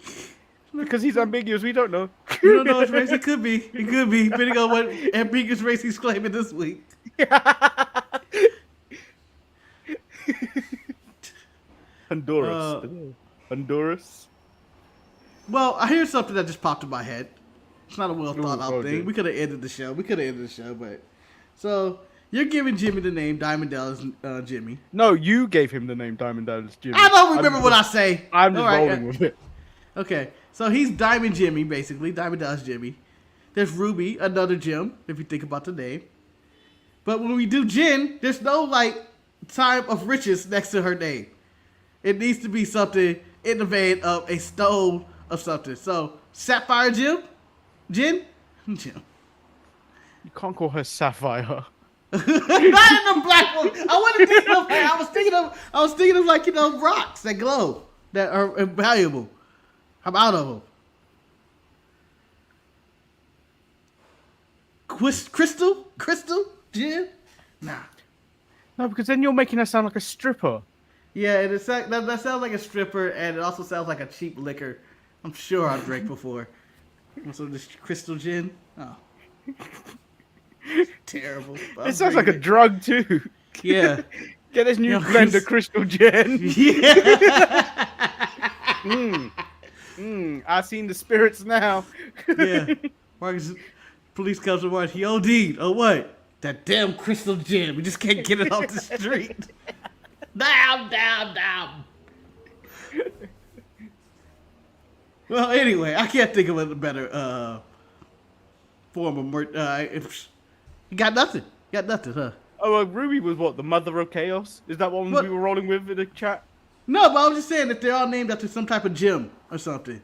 Because he's ambiguous, we don't know. You don't know which race it could be. It could be, depending on what ambiguous race he's claiming this week. Honduras. Honduras. Well, I hear something that just popped in my head. It's not a well thought out thing. We could have ended the show. But so you're giving Jimmy the name Diamond Dallas Jimmy. No, you gave him the name Diamond Dallas Jimmy. I don't remember what I say. I'm just rolling with it. Okay, so he's Diamond Jimmy, basically. Diamond Dallas Jimmy. There's Ruby, another gem, if you think about the name. But when we do Jin, there's no like time of riches next to her name. It needs to be something in the vein of a stone of something. So Sapphire Gem, Jin, Gem. You can't call her Sapphire. Not in the black one. I was thinking of like, you know, rocks that glow that are invaluable. I'm out of them. Crystal, Jim. Nah. No, because then you're making her sound like a stripper. Yeah, and that sounds like a stripper, and it also sounds like a cheap liquor. I'm sure I've drank before. So this crystal gin. Oh. Terrible. It sounds like a drug too. Yeah. Get this new blend of crystal gin. Yeah. I've seen the spirits now. Yeah. Marcus, police comes to Marcus. He OD'd. Oh, what? That damn crystal gin. We just can't get it off the street. Down. Well, anyway, I can't think of a better form of merch. You got nothing. Huh? Oh, Ruby was what? The mother of chaos? Is that what we were rolling with in the chat? No, but I was just saying that they're all named after some type of gem or something.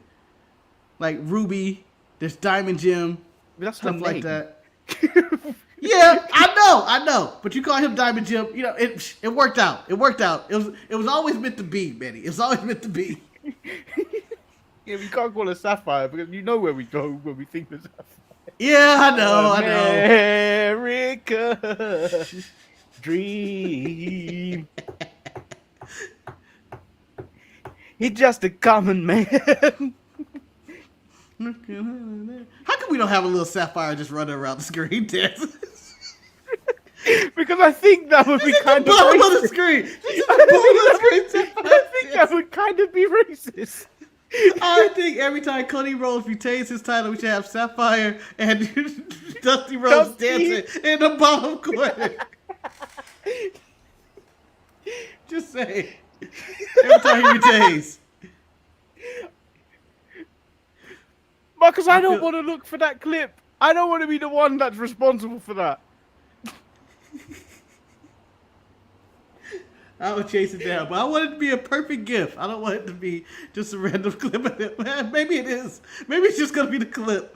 Like Ruby, there's Diamond Gem, That's stuff her like name. that. Yeah, I know. But you call him Diamond Gem. You know, it worked out. It was always meant to be, Manny. It was always meant to be. Yeah, we can't call her Sapphire because you know where we go when we think of Sapphire. Yeah, I know. America dream. He's just a common man. How come we don't have a little Sapphire just running around the screen dancing? Because I think that would be kind of bottom racist. of the screen. I think that would kind of be racist. I think every time Cody Rhodes retains his title, we should have Sapphire and Dusty Rhodes dancing in the bottom corner. Just say every time he retains. Marcus, I don't want to look for that clip. I don't want to be the one that's responsible for that. I would chase it down, but I want it to be a perfect gift. I don't want it to be just a random clip of it. Maybe it is. Maybe it's just gonna be the clip.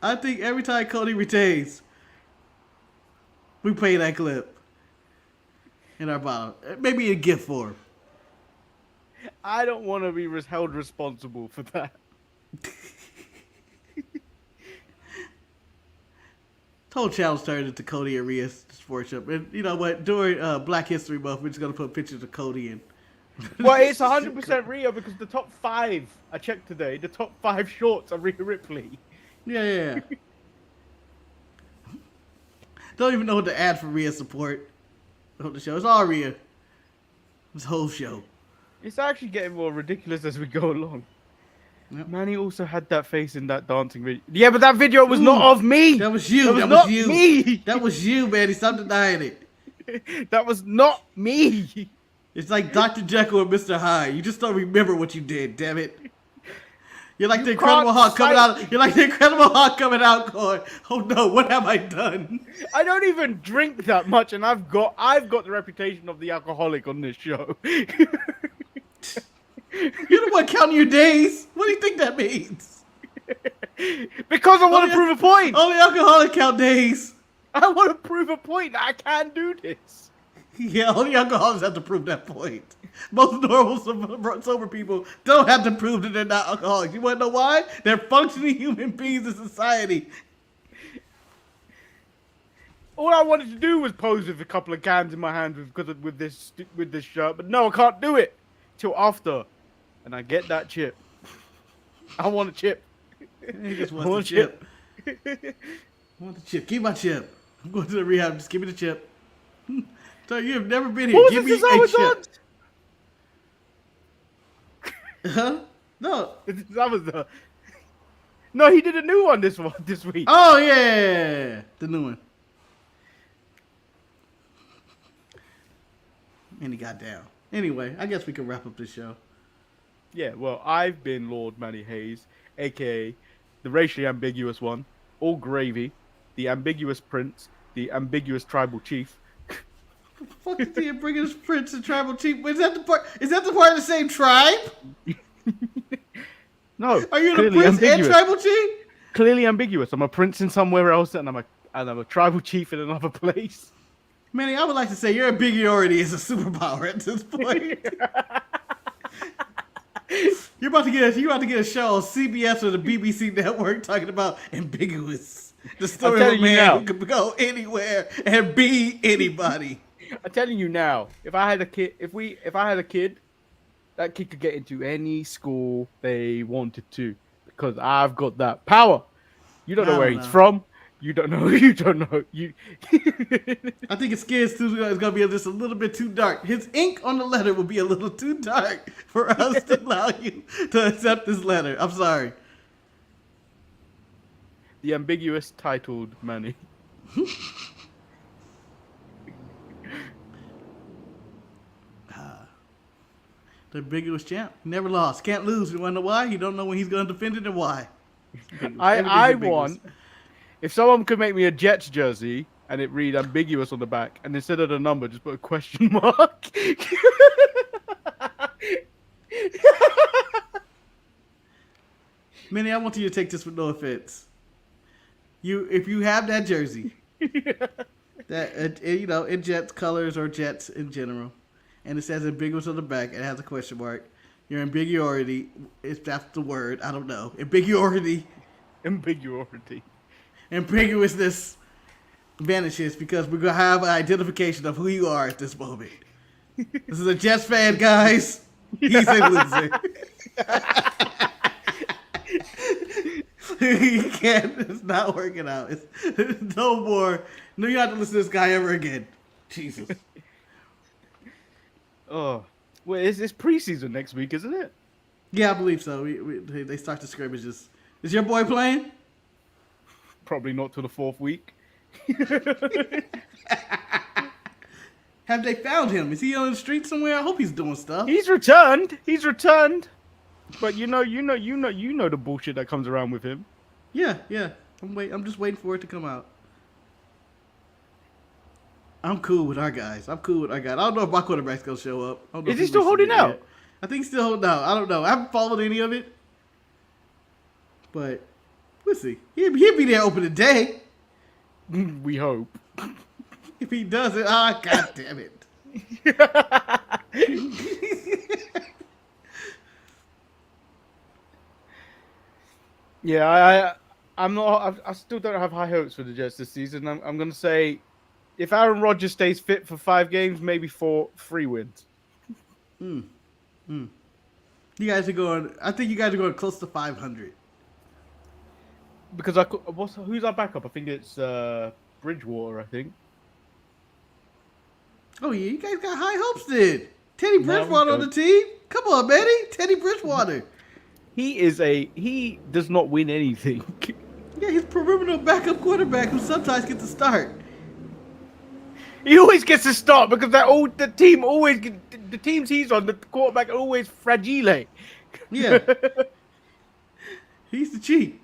I think every time Cody retains, we play that clip in our bottom. Maybe in gift form. I don't want to be held responsible for that. Whole challenge turned into Cody and Rhea's sports shop. And you know what? During Black History Month, we're just going to put pictures of Cody in. Well, it's 100% Rhea because the top 5, I checked today, the top 5 shorts are Rhea Ripley. Yeah. Don't even know what to add for Rhea support on the show. It's all Rhea. This whole show. It's actually getting more ridiculous as we go along. Yep. Manny also had that face in that dancing video. Yeah, but that video was not of me. That was you. That was you. Me. That was you, man. Stop denying it. That was not me. It's like Dr. Jekyll and Mr. Hyde. You just don't remember what you did, damn it. You're like the Incredible Hulk coming out. You're like the Incredible Hulk coming out going, "Oh no, what have I done?" I don't even drink that much, and I've got the reputation of the alcoholic on this show. You're the one counting your days. What do you think that means? Because I want to prove a point. Only alcoholic count days. I want to prove a point that I can do this. Yeah, only alcoholics have to prove that point. Most normal sober people don't have to prove that they're not alcoholics. You want to know why? They're functioning human beings in society. All I wanted to do was pose with a couple of cans in my hands with this shirt, but no, I can't do it till after. And I get that chip. I want a chip. He just wants the chip. I want the chip. Give me my chip. I'm going to the rehab. Just give me the chip. So you have never been here. Give me a chip. Huh? No. That was the. No, he did a new one this week. Oh yeah, the new one. And he got down. Anyway, I guess we can wrap up this show. Yeah, well, I've been Lord Manny Hayes, aka the racially ambiguous one, all gravy, the ambiguous prince, the ambiguous tribal chief. Fuck is the ambiguous prince and tribal chief? Is that the part? Is that the part of the same tribe? No, Are you the clearly prince ambiguous. and tribal chief? Clearly ambiguous. I'm a prince in somewhere else, and I'm a tribal chief in another place. Manny, I would like to say your ambiguity is a superpower at this point. You're about to get a show on CBS or the BBC network talking about ambiguous. The story of a man who could go anywhere and be anybody. I'm telling you now, if I had a kid, if I had a kid, that kid could get into any school they wanted to because I've got that power. You don't know where he's from. You don't know. You don't know. I think his skin's gonna be just a little bit too dark. His ink on the letter will be a little too dark for us to allow you to accept this letter. I'm sorry. The ambiguous titled Manny. The ambiguous champ. Never lost. Can't lose. You wanna know why? You don't know when he's gonna defend it and why. I want. If someone could make me a Jets jersey and it read ambiguous on the back, and instead of the number, just put a question mark. Manny, I want you to take this with no offense. If you have that jersey, that in Jets colors or Jets in general, and it says ambiguous on the back and it has a question mark, your ambiguity, if that's the word, I don't know. Ambiguity. Ambiguousness vanishes because we're going to have an identification of who you are at this moment. This is a Jets fan, guys. He's a loser. He can't. It's not working out. It's no more. No, you have to listen to this guy ever again. Jesus. Oh, well, it's preseason next week, isn't it? Yeah, I believe so. They start the scrimmages. Is your boy playing? Probably not till the 4th week. Have they found him? Is he on the street somewhere? I hope he's doing stuff. He's returned. But you know the bullshit that comes around with him. Yeah. I'm just waiting for it to come out. I'm cool with our guys. I don't know if my quarterback's gonna show up. Is he still holding out? Yet. I think he's still holding out. I don't know. I haven't followed any of it, but we'll see. He'll be there opening day. We hope. If he doesn't, god damn it. Yeah, I'm not. I still don't have high hopes for the Jets this season. I'm gonna say, if Aaron Rodgers stays fit for 5 games, maybe 3 wins. You guys are going. I think you guys are going close to 500. Because who's our backup? I think it's Bridgewater. I think. Oh yeah, you guys got high hopes then. Teddy Bridgewater on the team. Come on, Manny. Teddy Bridgewater. He does not win anything. Yeah, he's perimeter backup quarterback who sometimes gets a start. He always gets a start because the teams he's on, the quarterback are always fragile. Yeah. He's the cheat.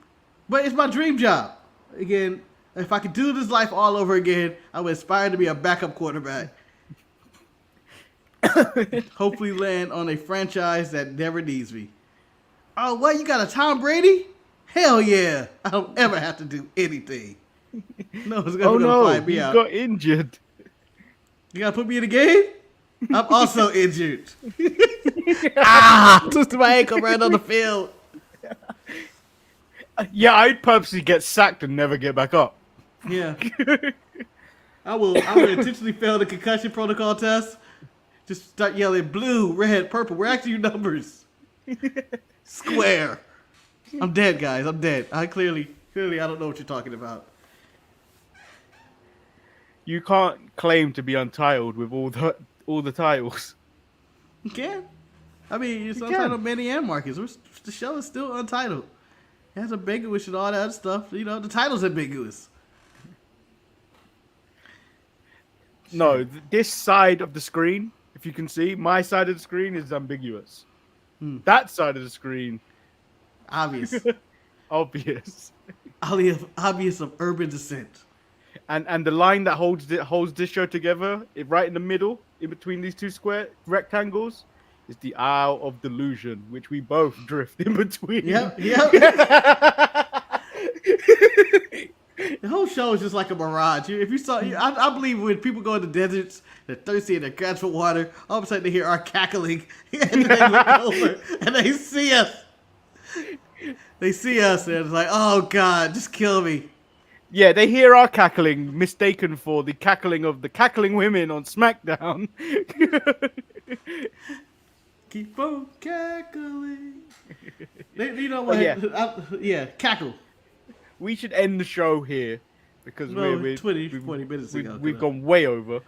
But it's my dream job. Again, if I could do this life all over again, I would aspire to be a backup quarterback. Hopefully land on a franchise that never needs me. Oh, what? You got a Tom Brady? Hell yeah. I don't ever have to do anything. No one's going to find me out. He got injured. You got to put me in the game? I'm also injured. Twisted my ankle right on the field. Yeah, I'd purposely get sacked and never get back up. Yeah. I will intentionally fail the concussion protocol test. Just start yelling blue, red, purple. Where actually your numbers? Square. I'm dead, guys. I'm dead. I clearly I don't know what you're talking about. You can't claim to be untitled with all the titles. You can. I mean, it's Untitled Manny and Marcus. The show is still untitled. It has ambiguous and all that other stuff. You know, the title's ambiguous. No, this side of the screen, if you can see, my side of the screen is ambiguous. That side of the screen, Obvious. obvious. obvious of urban descent. And the line that holds this show together, right in the middle, in between these two square rectangles, is the Isle of Delusion, which we both drift in between. Yep. The whole show is just like a mirage. If you saw, I believe when people go in the deserts, they're thirsty and they're grasping for water, all of a sudden they hear our cackling, and they look over and they see us. They see us and it's like, oh God, just kill me. Yeah, they hear our cackling, mistaken for the cackling of the cackling women on SmackDown. Keep on cackling. You know what? Yeah, cackle. We should end the show here because we're 20 minutes ago. We've gone way over.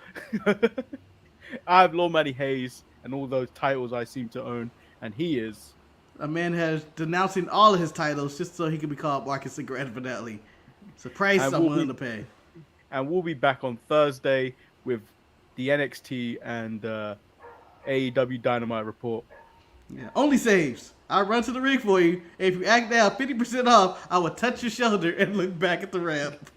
I have Lord Manny Hayes and all those titles I seem to own, and he is a man has denouncing all of his titles just so he can be called Marcus the Grand Finale. It's a price I'm willing to pay. And we'll be back on Thursday with the NXT and AEW Dynamite report. Yeah, only saves. I'll run to the ring for you. If you act down 50% off, I will touch your shoulder and look back at the ramp.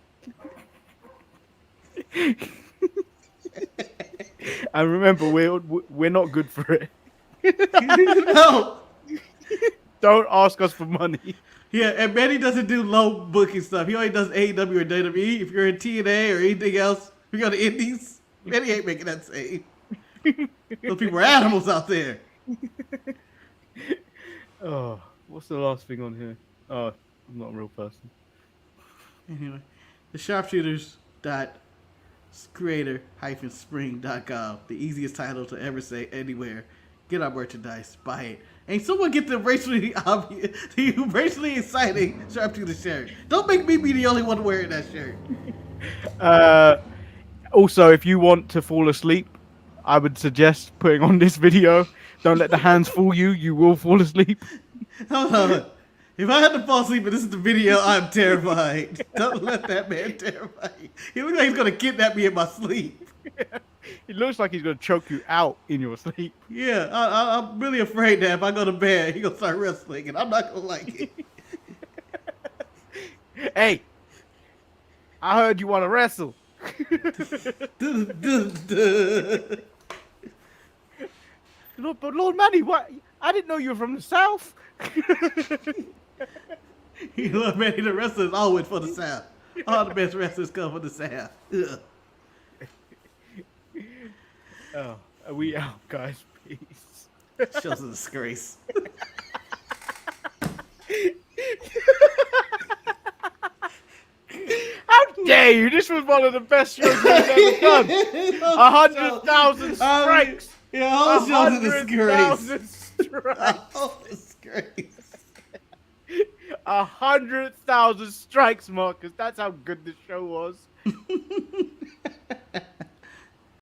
And remember, we're not good for it. No. Don't ask us for money. Yeah, and Manny doesn't do low booking stuff. He only does AEW or WWE. If you're in TNA or anything else, if you go to Indies, Manny ain't making that save. Those people are animals out there. Oh, what's the last thing on here? Oh, I'm not a real person. Anyway, the sharpshooters.creator-spring.com, the easiest title to ever say anywhere. Get our merchandise, buy it. And someone get the racially obvious, the racially exciting sharpshooter shirt. Don't make me be the only one wearing that shirt. Also, if you want to fall asleep, I would suggest putting on this video. Don't let the hands fool you. You will fall asleep. Hold on. If I had to fall asleep and this is the video, I'm terrified. Don't let that man terrify you. He looks like he's going to kidnap me in my sleep. It looks like he's going to choke you out in your sleep. Yeah, I'm really afraid that if I go to bed, he's going to start wrestling, and I'm not going to like it. Hey, I heard you want to wrestle. But Lord Manny, what? I didn't know you were from the South. You know, Manny, the wrestlers always for the South. All the best wrestlers come from the South. Ugh. Oh, are we out, guys? Peace. Show's a disgrace. How dare you? This was one of the best shows we've ever done. 100,000 strikes. Yeah, all the show's a disgrace. 100,000 strikes. Oh, disgrace. 100,000 strikes, Marcus. That's how good the show was.